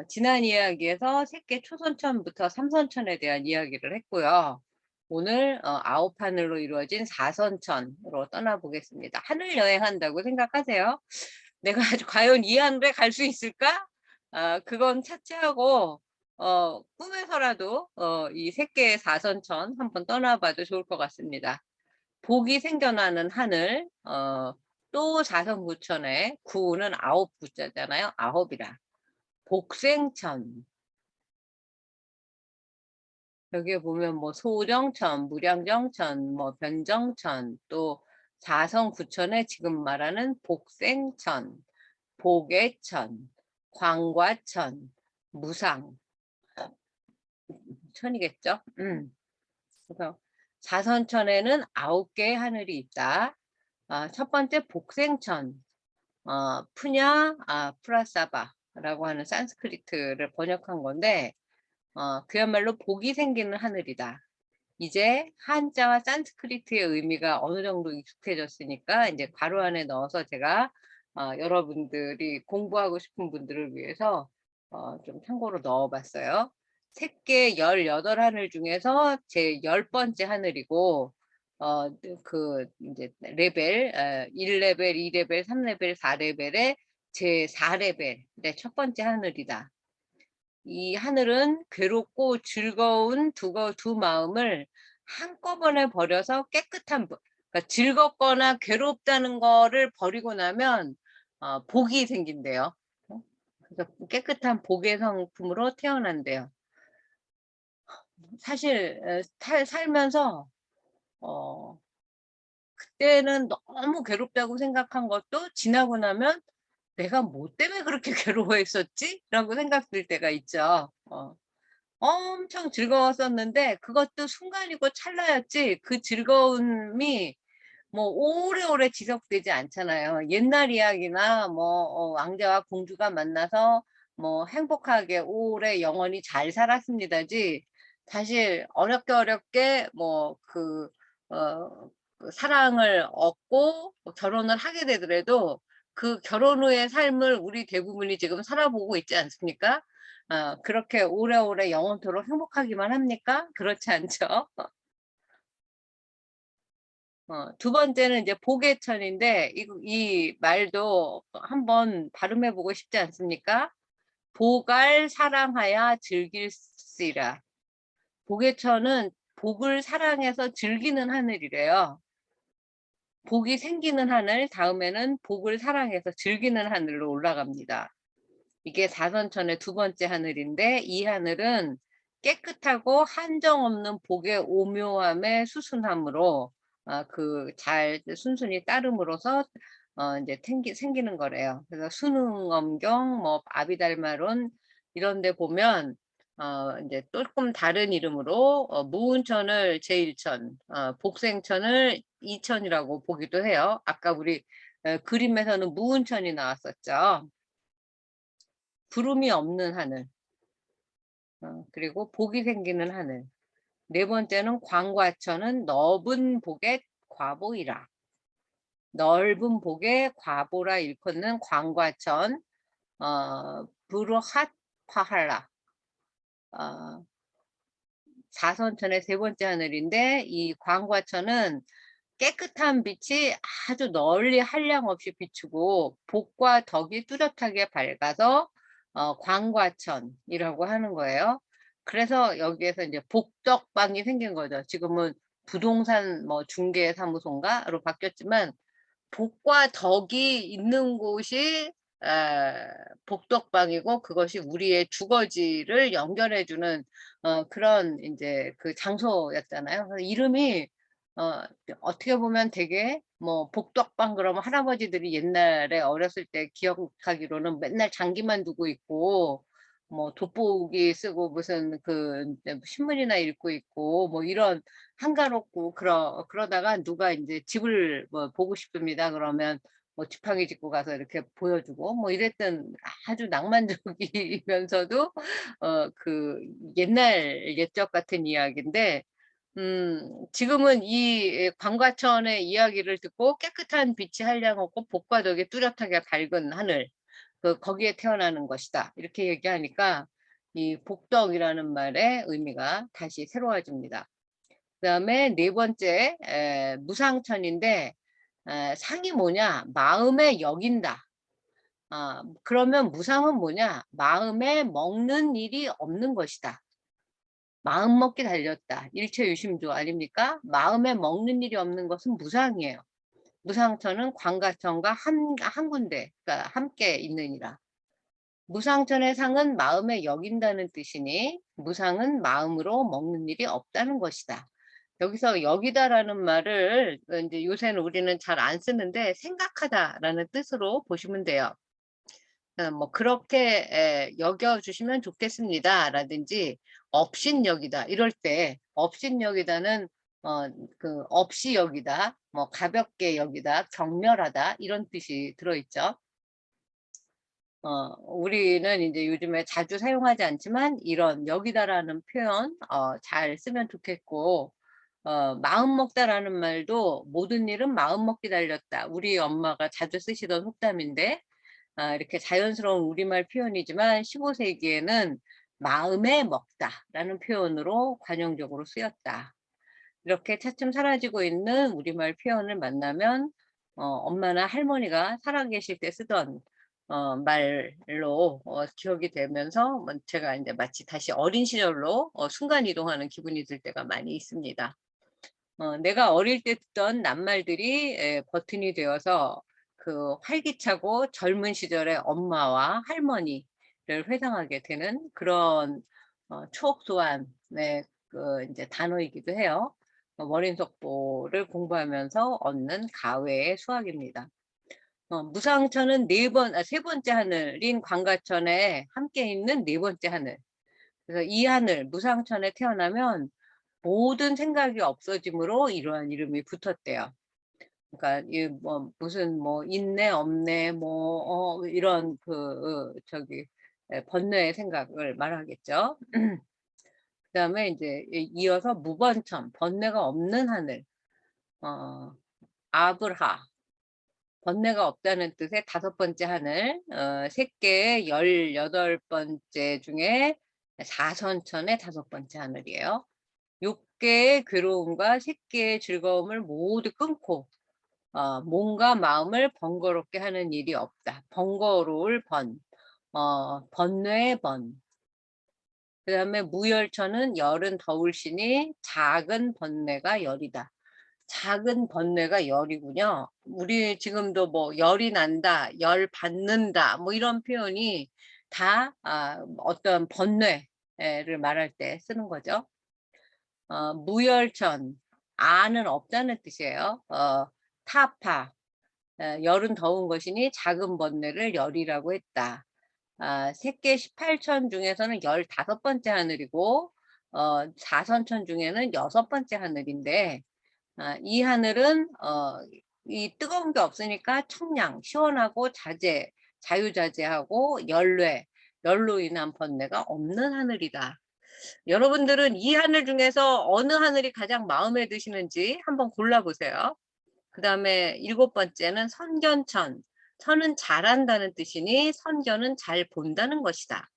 지난 이야기에서 색계 초선천부터 삼선천에 대한 이야기를 했고요. 오늘 9판으로 이루어진 4선천으로 떠나보겠습니다. 하늘 여행한다고 생각하세요? 내가 과연 이 하늘에 갈 수 있을까? 그건 차치하고 꿈에서라도 이 색계의 4선천 한번 떠나봐도 좋을 것 같습니다. 복이 생겨나는 하늘, 또 4선구천에 구는 9구자잖아요. 9이라. 복생천, 여기에 보면 뭐 소정천, 무량정천, 뭐 변정천, 또 사성구천에 지금 말하는 복생천, 복애천, 광과천, 무상 천이겠죠. 그래서 사선천에는 9개의 하늘이 있다. 첫 번째 복생천, 푸냐 프라사바라고 하는 산스크리트를 번역한 건데, 그야말로 복이 생기는 하늘이다. 이제 한자와 산스크리트의 의미가 어느 정도 익숙해졌으니까 이제 괄호 안에 넣어서 제가 여러분들이 공부하고 싶은 분들을 위해서 좀 참고로 넣어봤어요. 색계 18하늘 중에서 제 10번째 하늘이고, 그 이제 레벨 1레벨, 2레벨, 3레벨, 4레벨의 제 4레벨, 첫 번째 하늘이다. 이 하늘은 괴롭고 즐거운 두 마음을 한꺼번에 버려서 깨끗한 그러니까 즐겁거나 괴롭다는 거를 버리고 나면 복이 생긴대요. 그래서 깨끗한 복의 성품으로 태어난대요. 사실 살면서 어 그때는 너무 괴롭다고 생각한 것도 지나고 나면 '내가 뭐 때문에 그렇게 괴로워했었지?' 라고 생각 들 때가 있죠. 엄청 즐거웠었는데 그것도 순간이고 찰나였지 그 즐거움이 뭐 오래오래 지속되지 않잖아요. 옛날 이야기나 뭐 왕자와 공주가 만나서 뭐 행복하게 오래 영원히 잘 살았습니다지, 사실 어렵게 뭐 그 사랑을 얻고 결혼을 하게 되더라도 그 결혼 후의 삶을 우리 대부분이 지금 살아보고 있지 않습니까? 그렇게 오래오래 영원토록 행복하기만 합니까? 그렇지 않죠. 두 번째는 이제 복애천인데 이 말도 한번 발음해 보고 싶지 않습니까? 복알 사랑하야 즐길시라. 복애천은 복을 사랑해서 즐기는 하늘이래요. 복이 생기는 하늘, 다음에는 복을 사랑해서 즐기는 하늘로 올라갑니다. 이게 사선천의 두 번째 하늘인데, 이 하늘은 깨끗하고 한정없는 복의 오묘함의 수순함으로 그 잘 순순히 따름으로써 이제 생기는 거래요. 그래서 수능엄경, 뭐 아비달마론 이런 데 보면 이제 조금 다른 이름으로 무운천을 제1천, 복생천을 2천이라고 보기도 해요. 아까 우리 그림에서는 무운천이 나왔었죠. 구름이 없는 하늘, 그리고 복이 생기는 하늘. 네 번째는 광과천은 넓은 복의 과보이라. 넓은 복의 과보라 일컫는 광과천, 브루핫 파할라. 사선천의 세 번째 하늘인데, 이 광과천은 깨끗한 빛이 아주 널리 한량없이 비추고 복과 덕이 뚜렷하게 밝아서 광과천이라고 하는 거예요. 그래서 여기에서 이제 복덕방이 생긴 거죠. 지금은 부동산 뭐 중개사무소인가로 바뀌었지만 복과 덕이 있는 곳이 복덕방이고, 그것이 우리의 주거지를 연결해 주는 그런 이제 그 장소였잖아요. 그래서 이름이 어 어떻게 보면 되게 뭐 복덕방 그러면 할아버지들이 옛날에 어렸을 때 기억하기로는 맨날 장기만 두고 있고 뭐 돋보기 쓰고 무슨 그 이제 신문이나 읽고 있고 뭐 이런 한가롭고 그러다가 누가 인제 집을 뭐 보고 싶습니다 그러면 뭐 지팡이 짚고 가서 이렇게 보여주고 뭐 이랬던 아주 낭만적이면서도 그 옛날 옛적 같은 이야기인데, 지금은 이 광과천의 이야기를 듣고 깨끗한 빛이 한량없고 복과 덕이 뚜렷하게 밝은 하늘, 거기에 태어나는 것이다. 이렇게 얘기하니까 이 복덕이라는 말의 의미가 다시 새로워집니다. 그다음에 네 번째 무상천인데, 상이 뭐냐? 마음에 여긴다. 그러면 무상은 뭐냐? 마음에 먹는 일이 없는 것이다. 마음 먹기 달렸다. 일체유심조 아닙니까? 마음에 먹는 일이 없는 것은 무상이에요. 무상천은 광과천과 한 군데, 그러니까 함께 있느니라. 무상천의 상은 마음에 여긴다는 뜻이니 무상은 마음으로 먹는 일이 없다는 것이다. 여기서 여기다라는 말을 이제 요새는 우리는 잘 안 쓰는데 생각하다라는 뜻으로 보시면 돼요. 뭐 그렇게 여겨주시면 좋겠습니다라든지 업신여기다 이럴 때 업신여기다는 그 없이 여기다, 뭐 가볍게 여기다, 경멸하다 이런 뜻이 들어있죠. 우리는 이제 요즘에 자주 사용하지 않지만 이런 여기다라는 표현 잘 쓰면 좋겠고, 마음 먹다라는 말도 모든 일은 마음 먹기 달렸다. 우리 엄마가 자주 쓰시던 속담인데, 이렇게 자연스러운 우리말 표현이지만 15세기에는 마음에 먹다라는 표현으로 관용적으로 쓰였다. 이렇게 차츰 사라지고 있는 우리말 표현을 만나면 엄마나 할머니가 살아계실 때 쓰던 말로 기억이 되면서 뭐 제가 이제 마치 다시 어린 시절로 순간 이동하는 기분이 들 때가 많이 있습니다. 내가 어릴 때 듣던 낱말들이 버튼이 되어서 그 활기차고 젊은 시절의 엄마와 할머니를 회상하게 되는 그런 추억 소환의 그 이제 단어이기도 해요. 머린속보를 공부하면서 얻는 가외의 수학입니다. 무상천은 세 번째 하늘인 광가천에 함께 있는 네 번째 하늘. 그래서 이 하늘, 무상천에 태어나면 모든 생각이 없어짐으로 이러한 이름이 붙었대요. 그러니까 이 뭐 무슨 뭐 있네 없네 뭐 이런 그 저기 번뇌의 생각을 말하겠죠. 그다음에 이제 이어서 무번천, 번뇌가 없는 하늘. 어 아브라, 번뇌가 없다는 뜻의 다섯 번째 하늘. 셋개의 18번째 중에 사선천의 다섯 번째 하늘이에요. 6개의 괴로움과 3개의 즐거움을 모두 끊고 몸과 마음을 번거롭게 하는 일이 없다. 번거로울 번, 번뇌의 번. 그다음에 무열천은 열은 더울시니 작은 번뇌가 열이다. 작은 번뇌가 열이군요. 우리 지금도 뭐 열이 난다, 열 받는다, 뭐 이런 표현이 다 어떤 번뇌를 말할 때 쓰는 거죠. 무열천, 아는 없다는 뜻이에요. 타파, 열은 더운 것이니 작은 번뇌를 열이라고 했다. 세계 18천 중에서는 15번째 하늘이고 사선천 중에는 6번째 하늘인데, 이 하늘은 이 뜨거운 게 없으니까 청량, 시원하고 자유자재하고 열로 인한 번뇌가 없는 하늘이다. 여러분들은 이 하늘 중에서 어느 하늘이 가장 마음에 드시는지 한번 골라보세요. 그다음에 7번째는 선견천. 천은 잘한다는 뜻이니 선견은 잘 본다는 것이다.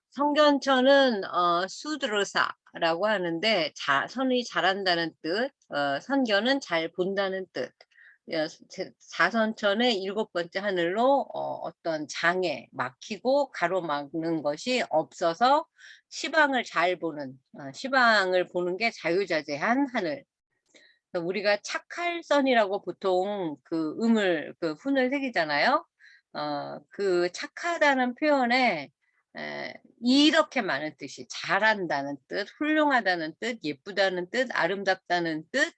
선견천은 수드르사라고 하는데 선이 잘한다는 뜻, 선견은 잘 본다는 뜻. 사선천의 7번째 하늘로 어떤 장애, 막히고 가로막는 것이 없어서 시방을 잘 보는, 시방을 보는 게 자유자재한 하늘. 우리가 착할선이라고 보통 그 그 훈을 새기잖아요. 그 착하다는 표현에 이렇게 많은 뜻이 잘한다는 뜻, 훌륭하다는 뜻, 예쁘다는 뜻, 아름답다는 뜻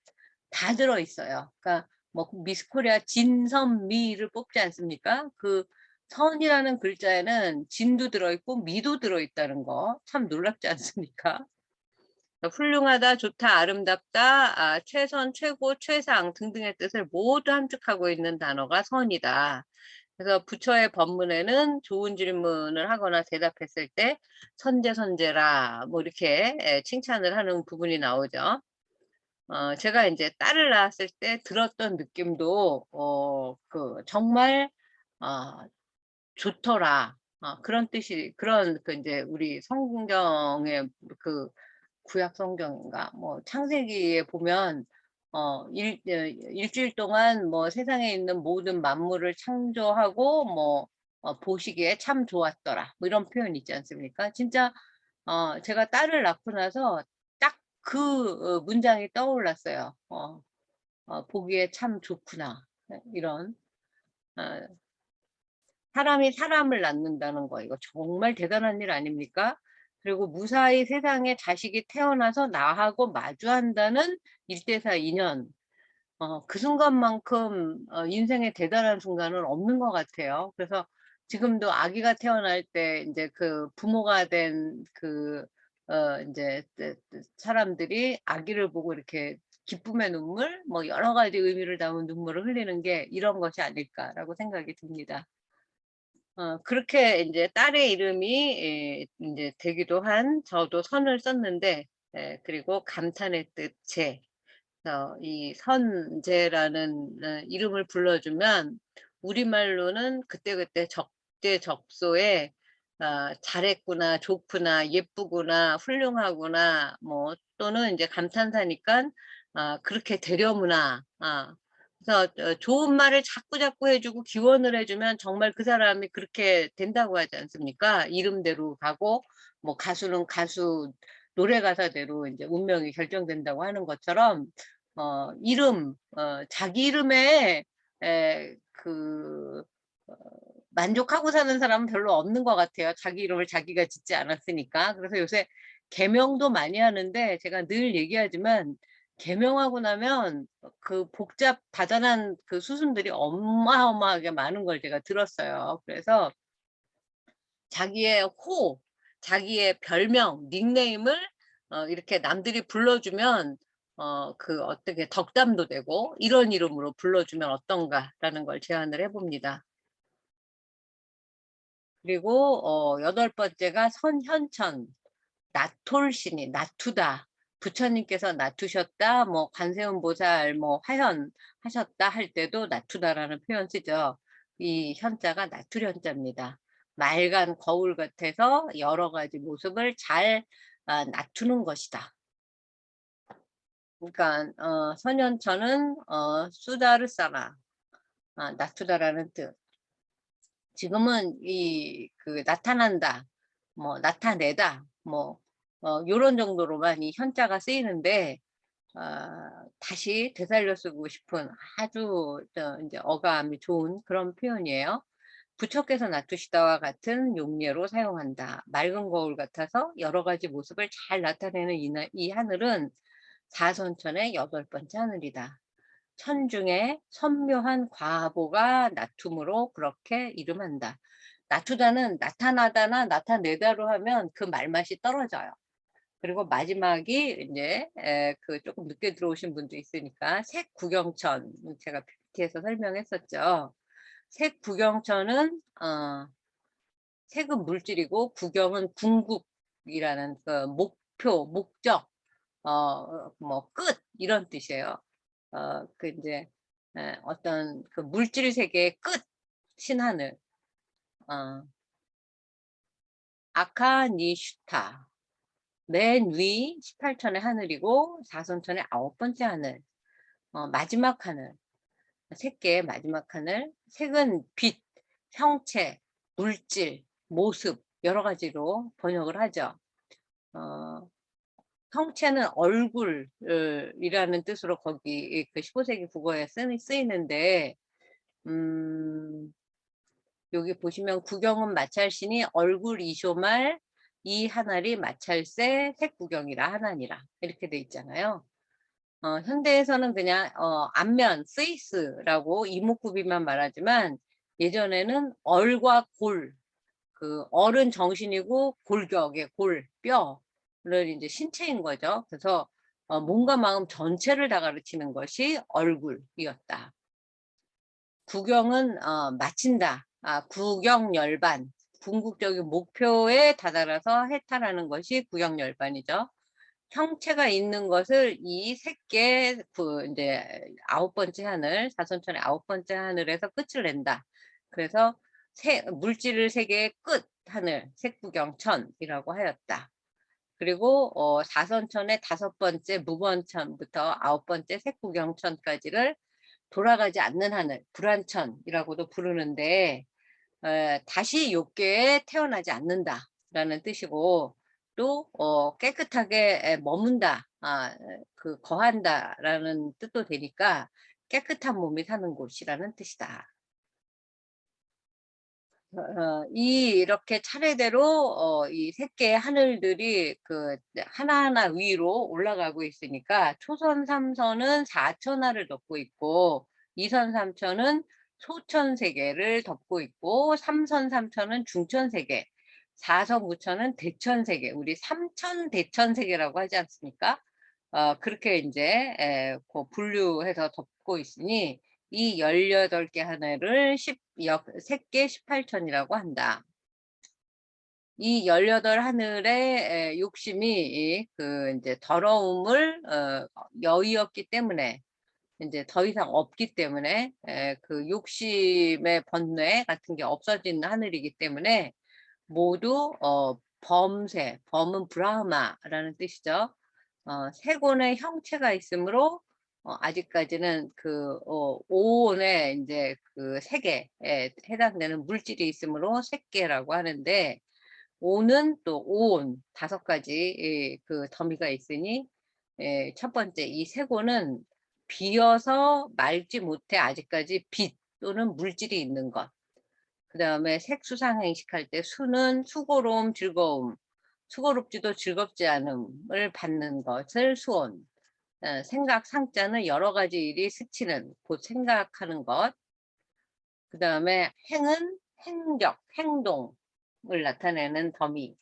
다 들어 있어요. 그러니까 뭐 미스 코리아 진선미를 뽑지 않습니까? 그 선이라는 글자에는 진도 들어 있고 미도 들어 있다는 거 참 놀랍지 않습니까? 훌륭하다, 좋다, 아름답다, 최선, 최고, 최상 등등의 뜻을 모두 함축하고 있는 단어가 선이다. 그래서 부처의 법문에는 좋은 질문을 하거나 대답했을 때 선제선제라 뭐 이렇게 칭찬을 하는 부분이 나오죠. 제가 이제 딸을 낳았을 때 들었던 느낌도 그 정말 어 좋더라. 그런 뜻이 그런 그 인제 우리 성경의 그 구약 성경인가 뭐 창세기에 보면 일주일 동안 뭐 세상에 있는 모든 만물을 창조하고 뭐 보시기에 참 좋았더라. 뭐 이런 표현 있지 않습니까? 진짜 제가 딸을 낳고 나서 딱 그 문장이 떠올랐어요. '보기에 참 좋구나.' 이런. 어 사람이 사람을 낳는다는 거 이거 정말 대단한 일 아닙니까? 그리고 무사히 세상에 자식이 태어나서 나하고 마주한다는 1대4 인연. 그 순간만큼 인생의 대단한 순간은 없는 것 같아요. 그래서 지금도 아기가 태어날 때 인제 그 부모가 된 그 인제 사람들이 아기를 보고 이렇게 기쁨의 눈물 뭐 여러 가지 의미를 담은 눈물을 흘리는 게 '이런 것이 아닐까.'라고 생각이 듭니다. 그렇게 인제 딸의 이름이 인제 되기도 한 저도 선을 썼는데 그리고 감탄의 뜻 재. 이 선재라는 이름을 불러주면 우리말로는 그때그때 적재적소에 잘했구나, 좋구나, 예쁘구나, 훌륭하구나, 뭐 또는 이제 감탄사니까 그렇게 되려무나. 그래서 좋은 말을 자꾸자꾸 해주고 기원을 해주면 정말 그 사람이 그렇게 된다고 하지 않습니까? 이름대로 가고 뭐 가수는 가수 노래 가사대로 이제 운명이 결정된다고 하는 것처럼 이름 자기 이름에 그 어 만족하고 사는 사람은 별로 없는 것 같아요. 자기 이름을 자기가 짓지 않았으니까. 그래서 요새 개명도 많이 하는데 제가 늘 얘기하지만 개명하고 나면 그 복잡다단한 그 수순들이 어마어마하게 많은 걸 제가 들었어요. 그래서 자기의 자기의 별명, 닉네임을 이렇게 남들이 불러주면 그 어떻게 덕담도 되고 '이런 이름으로 불러주면 어떤가.'라는 걸 제안을 해 봅니다. 그리고 여덟 번째가 선현천, 나톨신이 나투다. 부처님께서 나투셨다, 뭐 관세음 보살 뭐 화현하셨다 할 때도 나투다라는 표현 쓰죠. 이 현자가 나툴 현자입니다. 맑은 거울 같아서 여러 가지 모습을 잘 나투는 것이다. 그러니까 선현천은 수다르사나 나투다라는 뜻. 지금은 나타난다, 뭐 나타내다, 뭐 요런 정도로만 이 현자가 쓰이는데 다시 되살려 쓰고 싶은 아주 인제 어감이 좋은 그런 표현이에요. 부처께서 놔두시다와 같은 용례로 사용한다. 맑은 거울 같아서 여러 가지 모습을 잘 나타내는 이 하늘은 사선천의 여덟 번째 하늘이다. 천중에 선묘한 과보가 나툼으로 그렇게 이름한다. 나투다는 나타나다나 나타내다로 하면 그 말맛이 떨어져요. 그리고 마지막이 인제 그 쪼끔 늦게 들어오신 분도 있으니까 색구경천, 제가 PPT에서 설명했었죠. 색구경천은 색은 물질이고 구경은 궁극이라는 그 목표, 목적, 뭐 끝 이런 뜻이에요. 그 인제 어떤 그 물질 세계의 끝 신하늘. 어 아카니슈타. 맨 위 18천의 하늘이고 사선천의 아홉 번째 하늘. 마지막 하늘. 셋 개의 마지막 하늘. 색은 빛, 형체, 물질, 모습 여러 가지로 번역을 하죠. 어 형체는 얼굴 이라는 뜻으로 거기 그 15세기 국어에 쓰이는데 음 여기 보시면 구경은 마찰신이 얼굴 이쇼말 이 하나리 마찰세 색구경이라 하나니라 이렇게 돼 있잖아요. 현대에서는 그냥 안면 페이스라고 이목구비만 말하지만 예전에는 얼과 골, 그 얼은 정신이고 골격의 골, 뼈를 이제 신체인 거죠. 그래서 몸과 마음 전체를 다 가르치는 것이 얼굴이었다. 구경은 마친다. 구경열반. 궁극적인 목표에 다다라서 해탈하는 것이 구경열반이죠. 형체가 있는 것을 이 셋개 인제 아홉 번째 하늘, 사선천의 아홉 번째 하늘에서 끝을 낸다. 그래서 물질 세계의 끝 하늘, 색구경천이라고 하였다. 그리고 사선천의 다섯 번째 무번천부터 아홉 번째 색구경천까지를 돌아가지 않는 하늘, 불환천이라고도 부르는데 다시 욕계에 태어나지 않는다라는 뜻이고 또 깨끗하게 머문다, 그 거한다라는 뜻도 되니까 깨끗한 몸이 사는 곳이라는 뜻이다. 이렇게 차례대로 이 세 개의 하늘들이 그 하나하나 위로 올라가고 있으니까 초선, 삼선은 사천하를 덮고 있고, 이선, 삼천은 소천 세계를 덮고 있고, 삼선, 삼천은 중천 세계, 사선, 구천은 대천 세계, 우리 삼천 대천 세계라고 하지 않습니까? 그렇게 인제 그 분류해서 덮고 있으니 이 18개 하늘을 3개 18천이라고 한다. 이 18 하늘의 욕심이 그 인제 더러움을 여의었기 때문에, 인제 더 이상 없기 때문에, 그 욕심의 번뇌 같은 게 없어진 하늘이기 때문에 모두 범세, 범은 브라흐마라는 뜻이죠. 세 권의 형체가 있으므로 아직까지는 그 오온의 인제 그 세계에 해당되는 물질이 있으므로 색계라고 하는데, 오는 또 오온 5가지 그 더미가 있으니, 첫 번째 이 세고는 비어서 말지 못해 아직까지 빛 또는 물질이 있는 것. 그다음에 색수상행식할 때 수는 수고로움, 즐거움, 수고롭지도 즐겁지 않음을 받는 것을 수온. 생각 상자는 여러 가지 일이 스치는, 곧 생각하는 것. 그다음에 행은 행적, 행동을 나타내는 더미.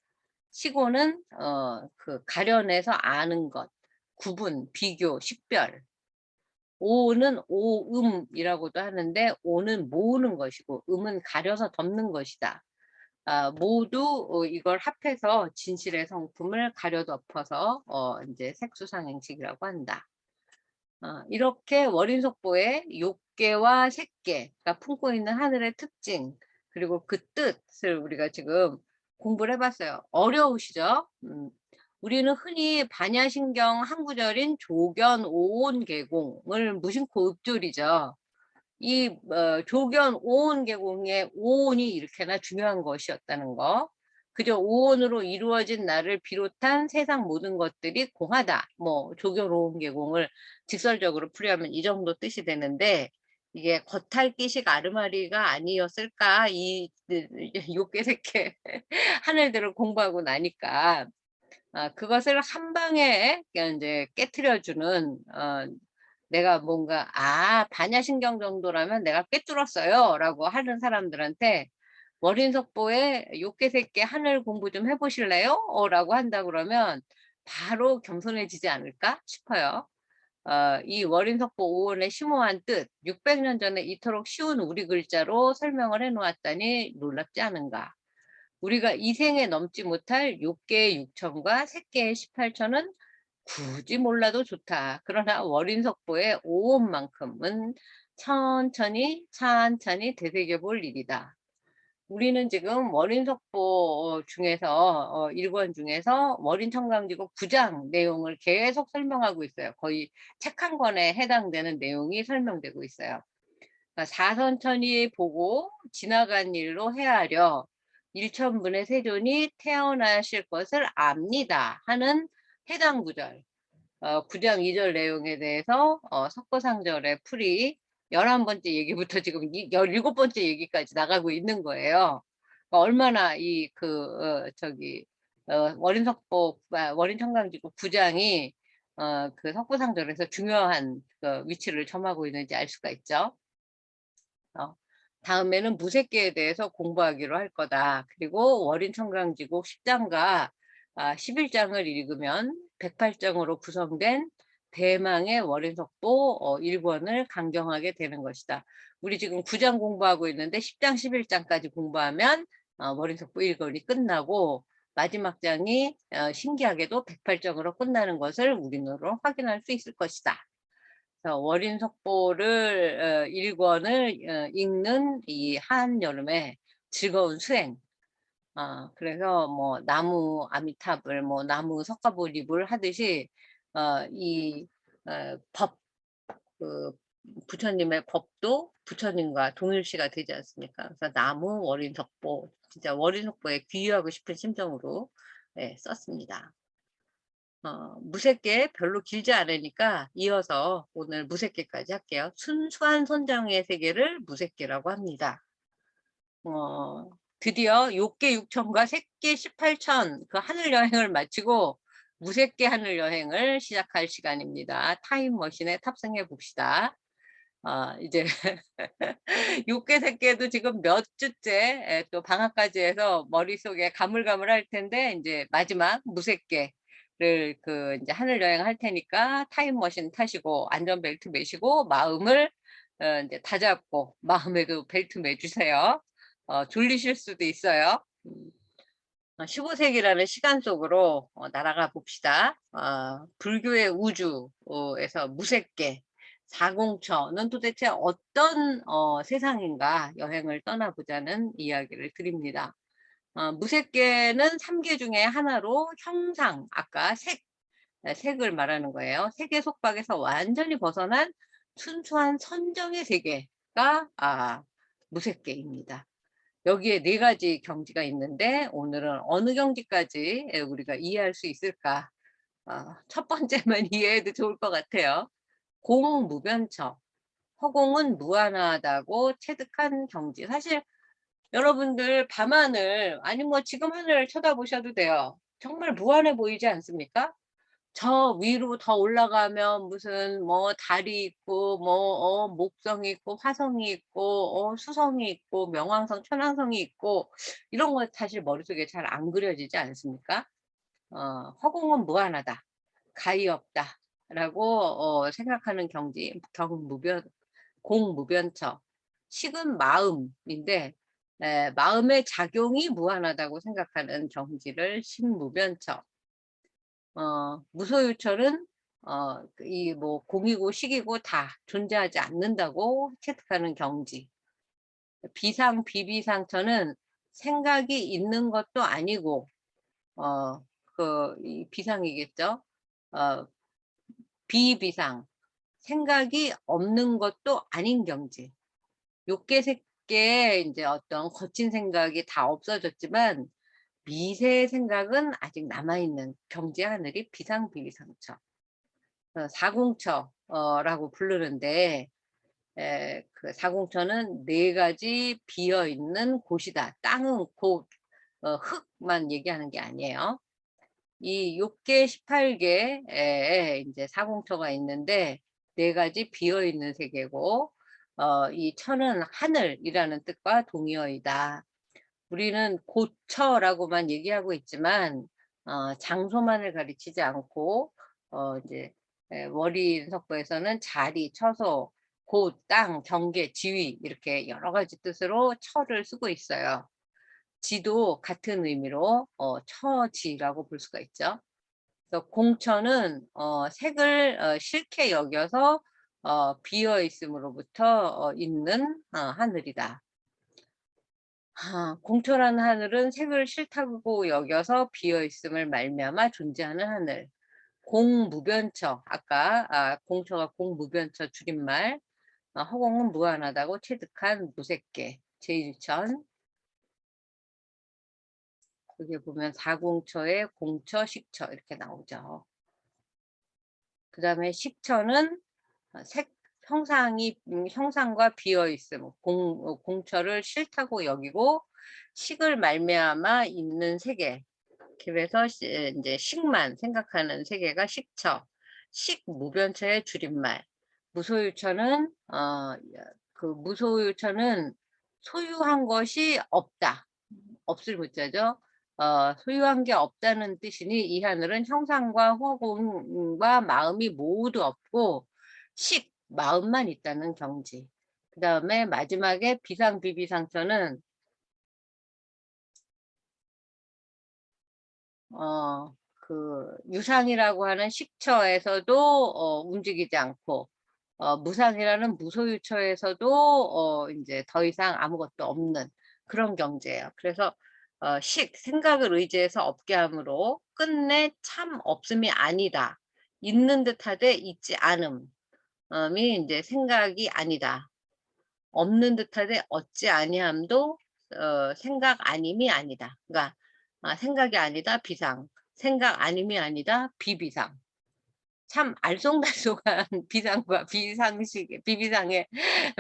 시고는 그 가려내서 아는 것, 구분, 비교, 식별. 오는 오음이라고도 하는데, 오는 모으는 것이고 음은 가려서 덮는 것이다. 모두 이걸 합해서 진실의 성품을 가려 덮어서 인제 색수상행식이라고 한다. 이렇게 월인속보의 욕계와 색계가 품고 있는 하늘의 특징, 그리고 그 뜻을 우리가 지금 공부를 해 봤어요. 어려우시죠? 우리는 흔히 반야신경 한 구절인 조견 오온계공을 무심코 읊조리죠. 이 조견 오온계공의 오온이 이렇게나 중요한 것이었다는 거. 그저 오온으로 이루어진 나를 비롯한 세상 모든 것들이 공하다. 뭐 조견 오온계공을 직설적으로 풀이하면 이 정도 뜻이 되는데, 이게 겉핥기식 아르마리가 아니었을까? 이 욕계색계 하늘들을 공부하고 나니까 그것을 한 방에 그냥 인제 깨트려 주는, 내가 뭔가 '아 반야신경 정도라면 내가 꿰뚫었어요.'라고 하는 사람들한테 월인석보의 "욕계색계 하늘 공부 좀 해 보실래요?" 라고 한다 그러면 바로 겸손해지지 않을까 싶어요. 이 월인석보 오원의 심오한 뜻, 600년 전에 이토록 쉬운 우리 글자로 설명을 해 놓았다니 놀랍지 않은가. 우리가 이 생에 넘지 못할 6개의 6천과 3개의 18천은 굳이 몰라도 좋다. 그러나 월인석보의 오온만큼은 천천히 찬찬히 되새겨볼 일이다. 우리는 지금 월인석보 중에서 1권 중에서 월인청강지국 9장 내용을 계속 설명하고 있어요. 거의 책 한 권에 해당되는 내용이 설명되고 있어요. 그러니까 사선천이 보고 지나간 일로 헤아려 일천분의 세존이 태어나실 것을 압니다 하는 해당 구절. 9장 2절 내용에 대해서 석고상절의 풀이 11번째 얘기부터 지금 17번째 얘기까지 나가고 있는 거예요. 그러니까 얼마나 이 저기 월인석보 월인청강지국 9장이 그 석고상절에서 중요한 그 위치를 점하고 있는지 알 수가 있죠. 어 다음에는 무색계에 대해서 공부하기로 할 거다. 그리고 월인청강지국 10장과 11장을 읽으면 108장으로 구성된 대망의 월인석보 1권을 강경하게 되는 것이다. 우리 지금 9장 공부하고 있는데 10장, 11장까지 공부하면 월인석보 1권이 끝나고 마지막 장이 신기하게도 108장으로 끝나는 것을 우리 눈으로 확인할 수 있을 것이다. 월인석보를 1권을 읽는 이 한여름의 즐거운 수행. 그래서 뭐 나무 아미탑을 뭐 나무 석가모니불 하듯이 이 법, 그 부처님의 법도 부처님과 동일시가 되지 않습니까? 그래서 나무 월인석보, 진짜 월인석보에 귀의하고 싶은 심정으로 썼습니다. 무색계 별로 길지 않으니까 이어서 오늘 무색계까지 할게요. 순수한 선정의 세계를 무색계라고 합니다. 드디어 욕계 6천과 색계 18천 그 하늘 여행을 마치고 무색계 하늘 여행을 시작할 시간입니다. 타임머신에 탑승해 봅시다. 이제 욕계 색계도 지금 몇 주째 또 방학까지 해서 머릿속에 가물가물할 텐데 이제 마지막 무색계를 그 이제 하늘 여행할 테니까 타임머신 타시고 안전벨트 매시고 마음을 이제 다잡고 마음에도 벨트 매주세요. 졸리실 수도 있어요. 15세기라는 시간 속으로 날아가 봅시다. 불교의 우주에서 무색계, 사공처는 도대체 어떤 세상인가 여행을 떠나보자는 이야기를 드립니다. 무색계는 3계 중에 하나로 형상, 아까 색을 말하는 거예요. 색의 속박에서 완전히 벗어난 순수한 선정의 세계가 무색계입니다. 여기에 4가지 경지가 있는데 오늘은 어느 경지까지 우리가 이해할 수 있을까? 첫 번째만 이해해도 좋을 것 같아요. 공무변처. 허공은 무한하다고 체득한 경지. 사실 여러분들 밤하늘 아니 뭐 지금 하늘을 쳐다보셔도 돼요. 정말 무한해 보이지 않습니까? 저 위로 더 올라가면 무슨 뭐 달이 있고 뭐 목성이 있고 화성이 있고 수성이 있고 명왕성, 천왕성이 있고 이런 거 사실 머릿속에 잘 안 그려지지 않습니까? 허공은 무한하다. 가히 없다라고 생각하는 경지 공무변처. 식은 마음인데 마음의 작용이 무한하다고 생각하는 경지를 식무변처. 무소유철은 이 뭐 공이고 식이고 다 존재하지 않는다고 체득하는 경지. 비비상처는 생각이 있는 것도 아니고 이 비상이겠죠. 비비상 생각이 없는 것도 아닌 경지. 욕계색계의 이제 어떤 거친 생각이 다 없어졌지만 미세의 생각은 아직 남아있는 경지 하늘이 비상비비상처. 사공처라고 부르는데 그 사공처는 4가지 비어 있는 곳이다. 땅은 곳, 흙만 얘기하는 게 아니에요. 이 6개, 18개에 이제 사공처가 있는데 4가지 비어 있는 세계고 이 처는 하늘이라는 뜻과 동의어이다. 우리는 고처라고만 얘기하고 있지만 장소만을 가리키지 않고 이제 월인석보에서는 자리, 처소, 곳, 땅, 경계, 지위 이렇게 여러 가지 뜻으로 처를 쓰고 있어요. 지도 같은 의미로 처지라고 볼 수가 있죠. 그래서 공처는 색을 싫게 여겨서 비어 있음으로부터 있는 하늘이다. 공처라는 하늘은 색을 싫다고 여겨서 비어 있음을 말미암아 존재하는 하늘. 공무변처, 아까 공처가 공무변처 줄임말, 허공은 무한하다고 체득한 무색계, 제1천. 여기 보면 사공처에 공처, 식처 이렇게 나오죠. 그 다음에 식처는 형상과 비어 있음, 공처를 싫다고 여기고 식을 말미암아 있는 세계. 그래서 이제 식만 생각하는 세계가 식처, 식무변처의 줄임말. 무소유처는 그 무소유처는 소유한 것이 없다. 없을 문자죠. 소유한 게 없다는 뜻이니 이 하늘은 형상과 허공과 마음이 모두 없고 마음만 있다는 경지. 그 다음에 마지막에 비상비비상처는 그 유상이라고 하는 식처에서도 움직이지 않고 무상이라는 무소유처에서도 이제 더 이상 아무것도 없는 그런 경지예요. 그래서 생각을 의지해서 없게 함으로 끝내 참 없음이 아니다. 있는 듯하되 있지 않음이 이제 생각이 아니다. 없는 듯하되 얻지 아니함도 생각 아님이 아니다. 그러니까 생각이 아니다 비상, 생각 아님이 아니다 비비상. 참 알쏭달쏭한 비상과 비비상의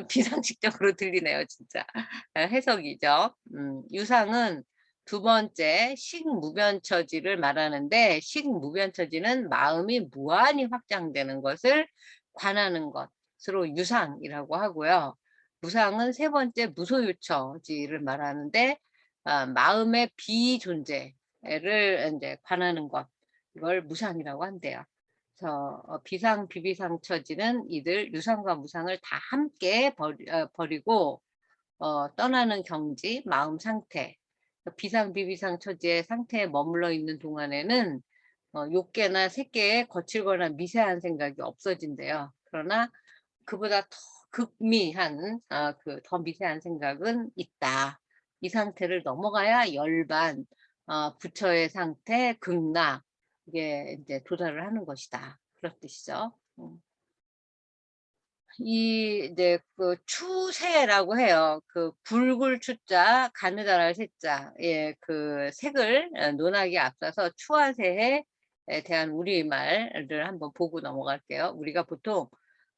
비상식적으로 들리네요 진짜. 해석이죠. 유상은 두 번째 식무변처지를 말하는데 식무변처지는 마음이 무한히 확장되는 것을 관하는 것으로 유상이라고 하고요. 무상은 세 번째 무소유처지를 말하는데 마음의 비존재를 인제 관하는 것, 이걸 무상이라고 한대요. 그래서 비상, 비비상 처지는 이들 유상과 무상을 다 함께 버리고 떠나는 경지, 마음 상태. 비상, 비비상 처지의 상태에 머물러 있는 동안에는 욕계나 색계에 거칠거나 미세한 생각이 없어진대요. 그러나 그보다 더 극미한 그 더 미세한 생각은 있다. 이 상태를 넘어가야 열반, 부처의 상태, 극락, 이게 인제 도달을 하는 것이다. 그런 뜻이죠. 이 이제 그 추세라고 해요. 그 굵을 추자, 가느다랄 새자. 예, 그 색을 논하기에 앞서서 추화새에 대한 우리말을 한번 보고 넘어갈게요. 우리가 보통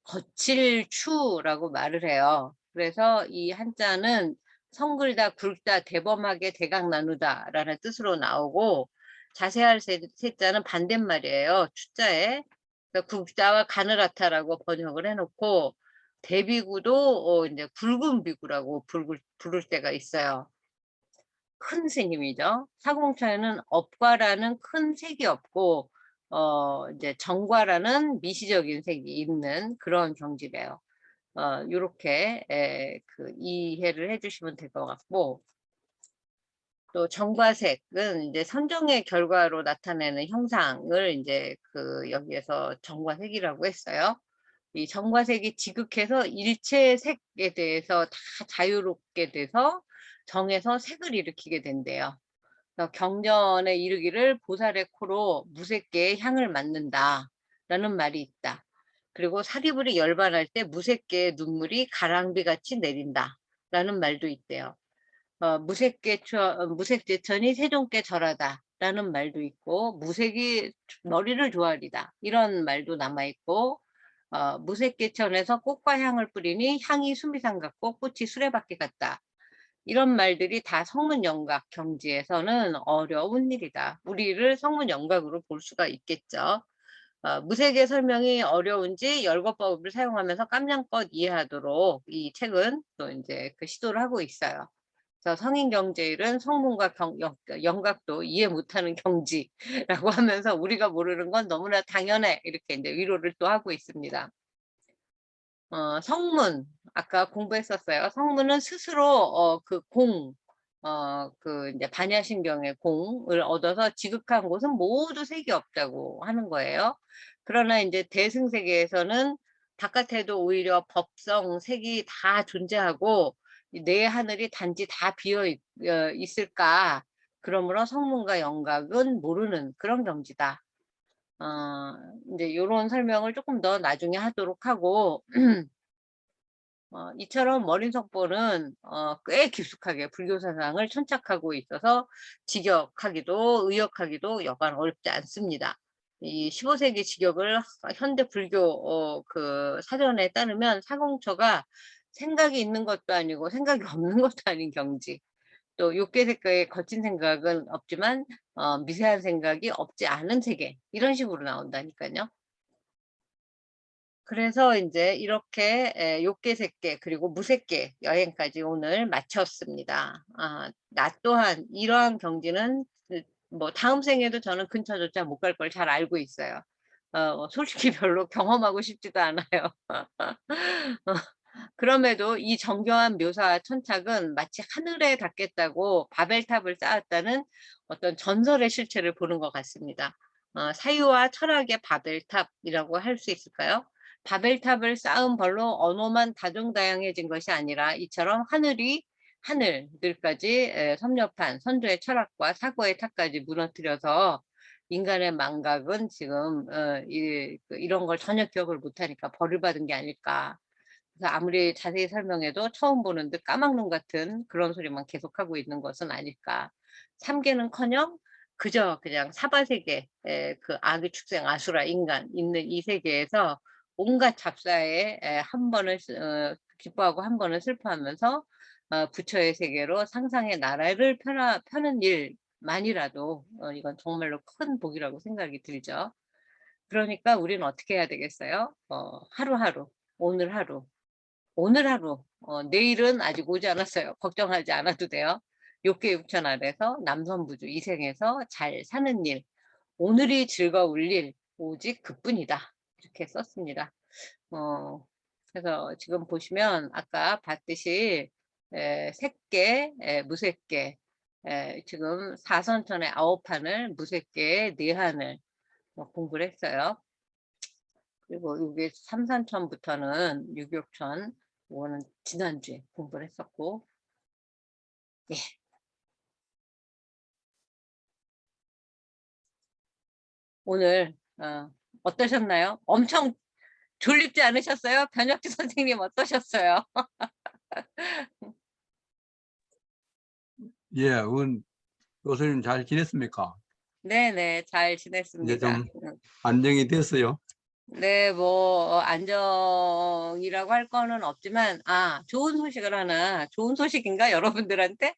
거칠추라고 말을 해요. 그래서 이 한자는 성글다, 굵다, 대범하게 대강 나누다라는 뜻으로 나오고, 자세할 새자는 반대말이에요. 추자에. 그러니까 국자와 가느라타라고 번역을 해 놓고 대비구도 인제 굵은 비구라고 부를 때가 있어요. 큰 스님이죠. 사공처에는 업과라는 큰 색이 없고 인제 정과라는 미시적인 색이 있는 그런 경지래요. 요렇게 그 이해를 해 주시면 될 것 같고, 또 정과색은 인제 선정의 결과로 나타내는 형상을 인제 그 여기에서 정과색이라고 했어요. 이 정과색이 지극해서 일체의 색에 대해서 다 자유롭게 돼서 정해서 색을 일으키게 된대요. 그래서 경전에 이르기를 "보살의 코로 무색계의 향을 맡는다."라는 말이 있다. 그리고 "사리불이 열반할 때 무색계의 눈물이 가랑비같이 내린다."라는 말도 있대요. "무색제천이 세종께 절하다."라는 말도 있고, "무색이 머리를 조아리다." 이런 말도 남아 있고, "무색계천에서 꽃과 향을 뿌리니 향이 수미상 같고 꽃이 수레바퀴 같다." 이런 말들이 다 성문영각 경지에서는 어려운 일이다. 우리를 성문영각으로 볼 수가 있겠죠. 무색의 설명이 어려운지 열거법을 사용하면서 깜냥껏 이해하도록 이 책은 또 인제 그 시도를 하고 있어요. 그래서 성인 경제일은 성문과 영각도 이해 못하는 경지라고 하면서 "우리가 모르는 건 너무나 당연해." 이렇게 인제 위로를 또 하고 있습니다. 성문 아까 공부했었어요. 성문은 스스로 그 인제 반야신경의 공을 얻어서 지극한 곳은 모두 색이 없다고 하는 거예요. 그러나 인제 대승세계에서는 바깥에도 오히려 법성, 색이 다 존재하고 이 내 하늘이 단지 다 비어 있을까? 그러므로 성문과 영각은 모르는 그런 경지다. 어 인제 요런 설명을 쪼끔 더 나중에 하도록 하고, 이처럼 머린석보는 꽤 깊숙하게 불교 사상을 천착하고 있어서 직역하기도 의역하기도 여간 어렵지 않습니다. 이 15 세기 직역을 현대 불교 그 사전에 따르면 사공처가 생각이 있는 것도 아니고 생각이 없는 것도 아닌 경지. 또 욕계색깔의 거친 생각은 없지만 미세한 생각이 없지 않은 세계. 이런 식으로 나온다니까요. 그래서 인제 이렇게 욕계색계 그리고 무색계 여행까지 오늘 마쳤습니다. 나 또한 이러한 경지는 뭐 다음 생에도 저는 근처조차 못 갈 걸 잘 알고 있어요. 솔직히 별로 경험하고 싶지도 않아요. 그럼에도 이 정교한 묘사와 천착은 마치 하늘에 닿겠다고 바벨탑을 쌓았다는 어떤 전설의 실체를 보는 것 같습니다. 사유와 철학의 바벨탑이라고 할 수 있을까요? 바벨탑을 쌓은 벌로 언어만 다종다양해진 것이 아니라 이처럼 하늘들까지 섭렵한 선조의 철학과 사고의 탑까지 무너뜨려서 인간의 망각은 지금 이런 걸 전혀 기억을 못하니까 벌을 받은 게 아닐까. 그래서 아무리 자세히 설명해도 처음 보는 듯 까막눈 같은 그런 소리만 계속하고 있는 것은 아닐까. 삼계는커녕 그저 그냥 사바세계, 그 악의 축생 아수라 인간 있는 이 세계에서 온갖 잡사에 한 번은 기뻐하고 한 번은 슬퍼하면서 부처의 세계로 상상의 나라를 펴는 일만이라도 이건 정말로 큰 복이라고 생각이 들죠. 그러니까 우리는 어떻게 해야 되겠어요? 하루하루, 오늘 하루, 오늘 하루, 내일은 아직 오지 않았어요. 걱정하지 않아도 돼요. 욕계 육천 아래서 남선부주 이 생에서 잘 사는 일, 오늘이 즐거울 일, 오직 그뿐이다. 이렇게 썼습니다. 그래서 지금 보시면 아까 봤듯이 새께, 무새께, 지금 사선천의 9판을 무새께의 4한을 공부를 했어요. 그리고 이게 삼산천부터는 유격천, 이거는 지난주에 공부를 했었고, 예. 오늘 어떠셨나요? 엄청 졸립지 않으셨어요? 변혁주 선생님 어떠셨어요? 예, 교수님 잘 지냈습니까? 네네, 잘 이제 지냈습니다. 좀 안정이 됐어요. 네, 뭐 안정이라고 할 거는 없지만 좋은 소식을 하나, 좋은 소식인가 여러분들한테?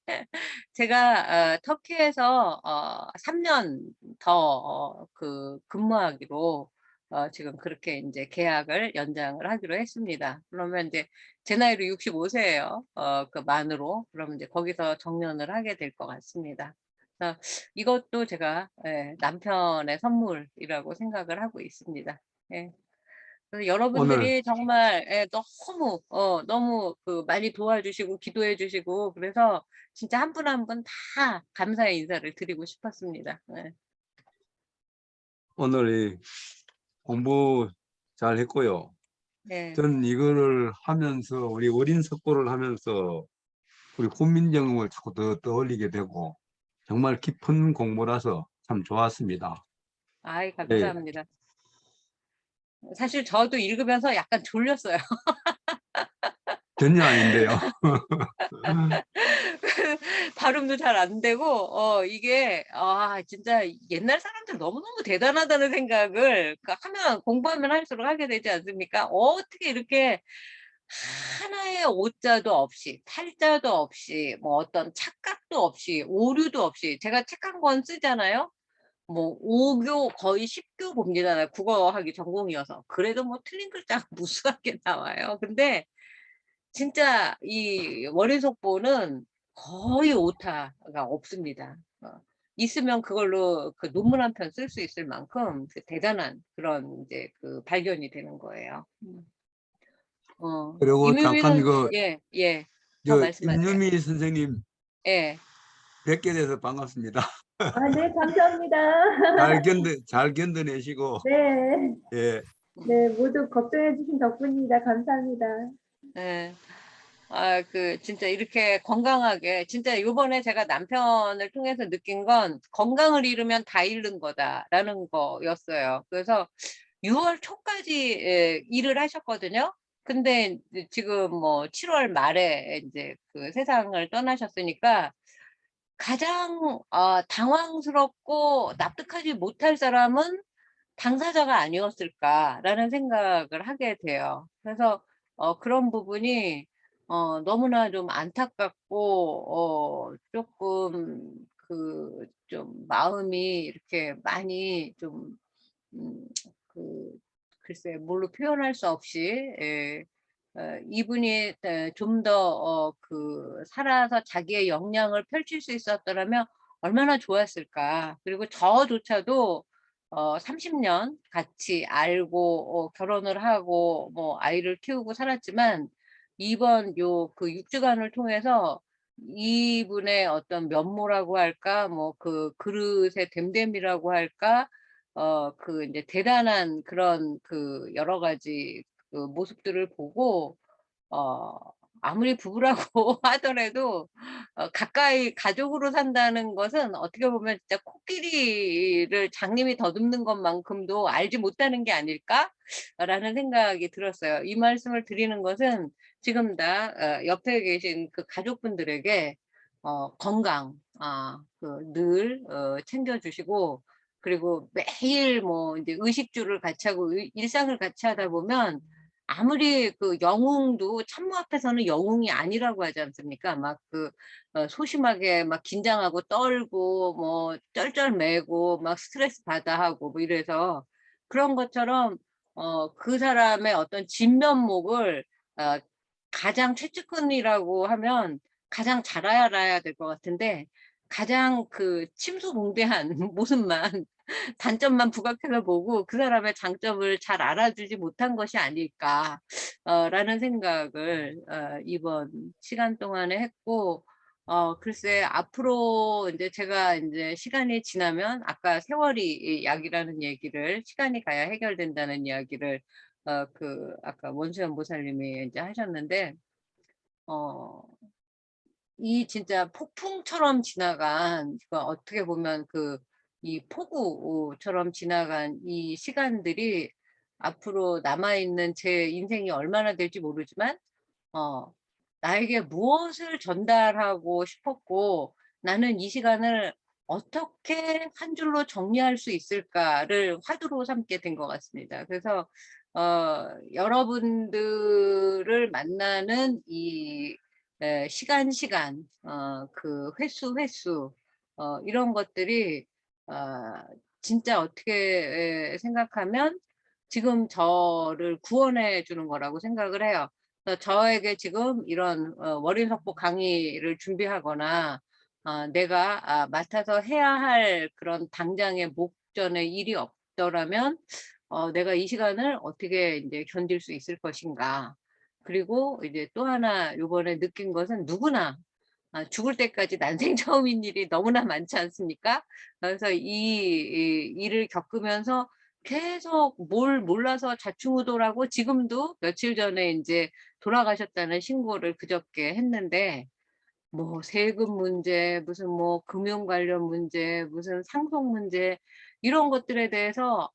제가 터키에서 3년 더 근무하기로 지금 그렇게 이제 계약을 연장을 하기로 했습니다. 그러면 이제 제 나이로 65세예요. 그 만으로. 그러면 이제 거기서 정년을 하게 될 것 같습니다. 그래서 이것도 제가 남편의 선물이라고 생각을 하고 있습니다. 예. 그래서 오늘 여러분들이 정말 너무 너무 많이 도와주시고 기도해 주시고 그래서 진짜 한 분 한 분 다 감사의 인사를 드리고 싶었습니다. 예. 오늘 공부 잘 했고요. 네. 전 이거를 하면서 우리 어린 석고를 하면서 우리 훈민정음을 자꾸 더 떠올리게 되고 정말 깊은 공부라서 참 좋았습니다. 아이 예, 감사합니다. 사실 저도 읽으면서 약간 졸렸어요. 전혀 아닌데요. 발음도 잘 안 되고 이게 진짜 옛날 사람들 너무너무 대단하다는 생각을 하면 공부하면 할수록 하게 되지 않습니까? 어떻게 이렇게 하나의 오자도 없이 탈자도 없이 뭐 어떤 착각도 없이 오류도 없이 제가 책 한 권 쓰잖아요. 뭐 5교 거의 10교 봅니다. 국어 하기 전공이어서. 그래도 뭐 틀린 글자가 무수하게 나와요. 근데 진짜 이 월인속보는 거의 오타가 없습니다. 있으면 그걸로 그 논문 한 편 쓸 수 있을 만큼 대단한 그런 이제 발견이 되는 거예요. 그리고 임유미 잠깐 선 예, 예. 더 말씀하세요. 임유미 선생님 예. 뵙게 돼서 반갑습니다. 네, 감사합니다. 잘 견뎌내시고 네, 예, 네, 모두 걱정해 주신 덕분입니다. 감사합니다. 예. 진짜 이렇게 건강하게, 진짜 요번에 제가 남편을 통해서 느낀 건 건강을 잃으면 다 잃는 거다라는 거였어요. 그래서 6월 초까지 일을 하셨거든요. 근데 이제 지금 뭐 7월 말에 이제 세상을 떠나셨으니까 가장 당황스럽고 납득하지 못할 사람은 당사자가 아니었을까라는 생각을 하게 돼요. 그래서 그런 부분이 너무나 좀 안타깝고 조금 좀 마음이 이렇게 많이 좀 음, 그 글쎄 뭘로 표현할 수 없이 이분이 좀 더 살아서 자기의 역량을 펼칠 수 있었더라면 얼마나 좋았을까. 그리고 저조차도 30년 같이 알고 결혼을 하고 뭐 아이를 키우고 살았지만 이번 육주간을 통해서 이분의 어떤 면모라고 할까, 뭐 그릇의 됨됨이라고 할까, 이제 대단한 그런 여러 가지 모습들을 보고 어 아무리 부부라고 하더라도 가까이 가족으로 산다는 것은 어떻게 보면 진짜 코끼리를 장님이 더듬는 것만큼도 알지 못하는 게 아닐까라는 생각이 들었어요. 이 말씀을 드리는 것은 지금 다 옆에 계신 그 가족분들에게 건강, 늘 챙겨주시고, 그리고 매일 뭐 이제 의식주를 같이 하고 일상을 같이 하다 보면 아무리 그 영웅도 참모 앞에서는 영웅이 아니라고 하지 않습니까? 막 소심하게 막 긴장하고 떨고 뭐 쩔쩔매고 막 스트레스 받아 하고 뭐 이래서 그런 것처럼 그 사람의 어떤 진면목을 어, 가장 최측근이라고 하면 가장 잘 알아야 될 것 같은데 가장 그 침소봉대한 모습만 단점만 부각해서 보고 그 사람의 장점을 잘 알아주지 못한 것이 아닐까 라는 생각을 이번 시간 동안에 했고 글쎄 앞으로 이제 제가 이제 시간이 지나면 아까 세월이 약이라는 얘기를 시간이 가야 해결된다는 이야기를 아까 원수연 보살님이 이제 하셨는데 이 진짜 폭풍처럼 지나간 어떻게 보면 이 폭우처럼 지나간 이 시간들이 앞으로 남아있는 제 인생이 얼마나 될지 모르지만 나에게 무엇을 전달하고 싶었고 나는 이 시간을 어떻게 한 줄로 정리할 수 있을까를 화두로 삼게 된 것 같습니다. 그래서 여러분들을 만나는 이 시간 그 횟수 이런 것들이 진짜 어떻게 생각하면 지금 저를 구원해 주는 거라고 생각을 해요. 그래서 저에게 지금 이런 월인석보 강의를 준비하거나 내가 맡아서 해야 할 그런 당장의 목전의 일이 없더라면 내가 이 시간을 어떻게 이제 견딜 수 있을 것인가. 그리고 이제 또 하나 요번에 느낀 것은 누구나 죽을 때까지 난생 처음인 일이 너무나 많지 않습니까? 그래서 이 일을 겪으면서 계속 뭘 몰라서 좌충우돌하고 지금도 며칠 전에 이제 돌아가셨다는 신고를 그저께 했는데 뭐 세금 문제, 무슨 뭐 금융 관련 문제, 무슨 상속 문제 이런 것들에 대해서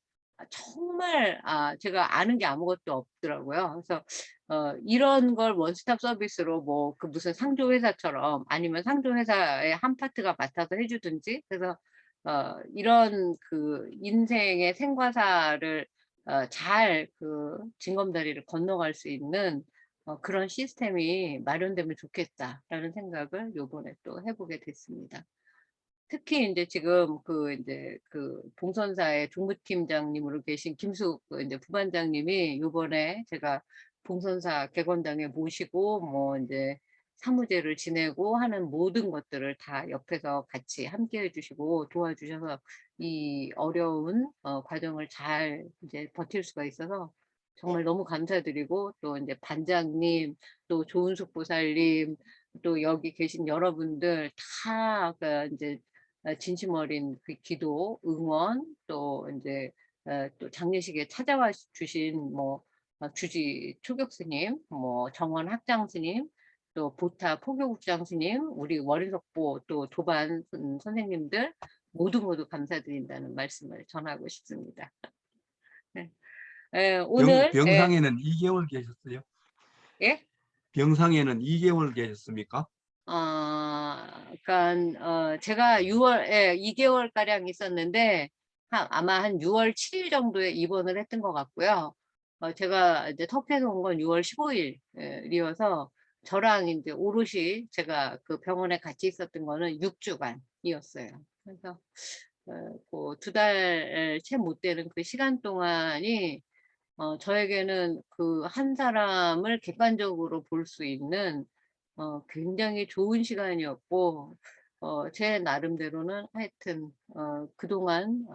정말 제가 아는 게 아무것도 없더라고요. 그래서 이런 걸 원스톱 서비스로 뭐 그 무슨 상조회사처럼 아니면 상조회사의 한 파트가 맡아서 해주든지 그래서 이런 그 인생의 생과사를 잘 징검다리를 건너갈 수 있는 그런 시스템이 마련되면 좋겠다라는 생각을 요번에 또 해보게 됐습니다. 특히 이제 지금 이제 봉선사의 종무팀장님으로 계신 김숙 이제 부반장님이 요번에 제가 봉선사 객원당에 모시고 뭐 이제 사무제를 지내고 하는 모든 것들을 다 옆에서 같이 함께 해주시고 도와주셔서 이 어려운 과정을 잘 이제 버틸 수가 있어서 정말 너무 감사드리고 또 이제 반장님 또 조은숙 보살님 또 여기 계신 여러분들 다 이제 진심 어린 그 기도, 응원, 또 이제 또 장례식에 찾아와 주신 뭐 주지 초격 스님, 뭐 정원 학장 스님, 또 보타 포교국장 스님, 우리 월인석보 또 도반 선생님들 모두 감사드린다는 말씀을 전하고 싶습니다. 네. 오늘 병상에는 2개월 계셨어요? 예? 병상에는 2개월 계셨습니까? 그러니까 제가 6월 2개월 가량 있었는데 아마 한 6월 7일 정도에 입원을 했던 것 같고요. 제가 이제 터키에서 온 건 6월 15일이어서 저랑 이제 오롯이 제가 그 병원에 같이 있었던 거는 6주간이었어요. 그래서 그 2달 채 못 되는 그 시간 동안이 저에게는 그 한 사람을 객관적으로 볼 수 있는 굉장히 좋은 시간이었고 제 나름대로는 하여튼 그동안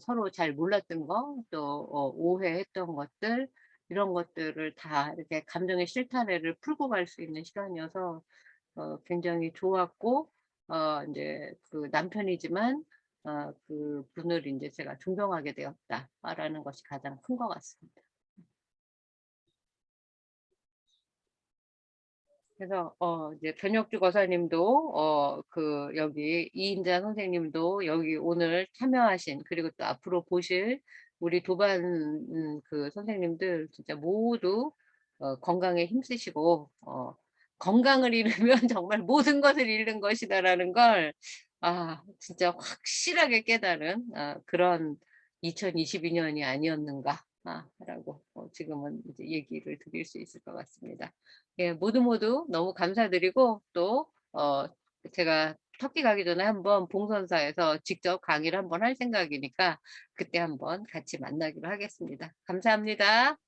서로 잘 몰랐던 거 또 오해했던 것들 이런 것들을 다 이렇게 감정의 실타래를 풀고 갈 수 있는 시간이어서 굉장히 좋았고 이제 그 남편이지만 그 분을 이제 제가 존경하게 되었다라는 것이 가장 큰 것 같습니다. 그래서 이제 변혁주 거사님도 여기 이인자 선생님도 여기 오늘 참여하신 그리고 또 앞으로 보실 우리 도반 그 선생님들 진짜 모두 건강에 힘쓰시고 건강을 잃으면 정말 모든 것을 잃는 것이다라는 걸 진짜 확실하게 깨달은 그런 2022년이 아니었는가 라고 지금은 이제 얘기를 드릴 수 있을 것 같습니다. 예, 모두 너무 감사드리고 또 제가 터키 가기 전에 한번 봉선사에서 직접 강의를 한번 할 생각이니까 그때 한번 같이 만나기로 하겠습니다. 감사합니다.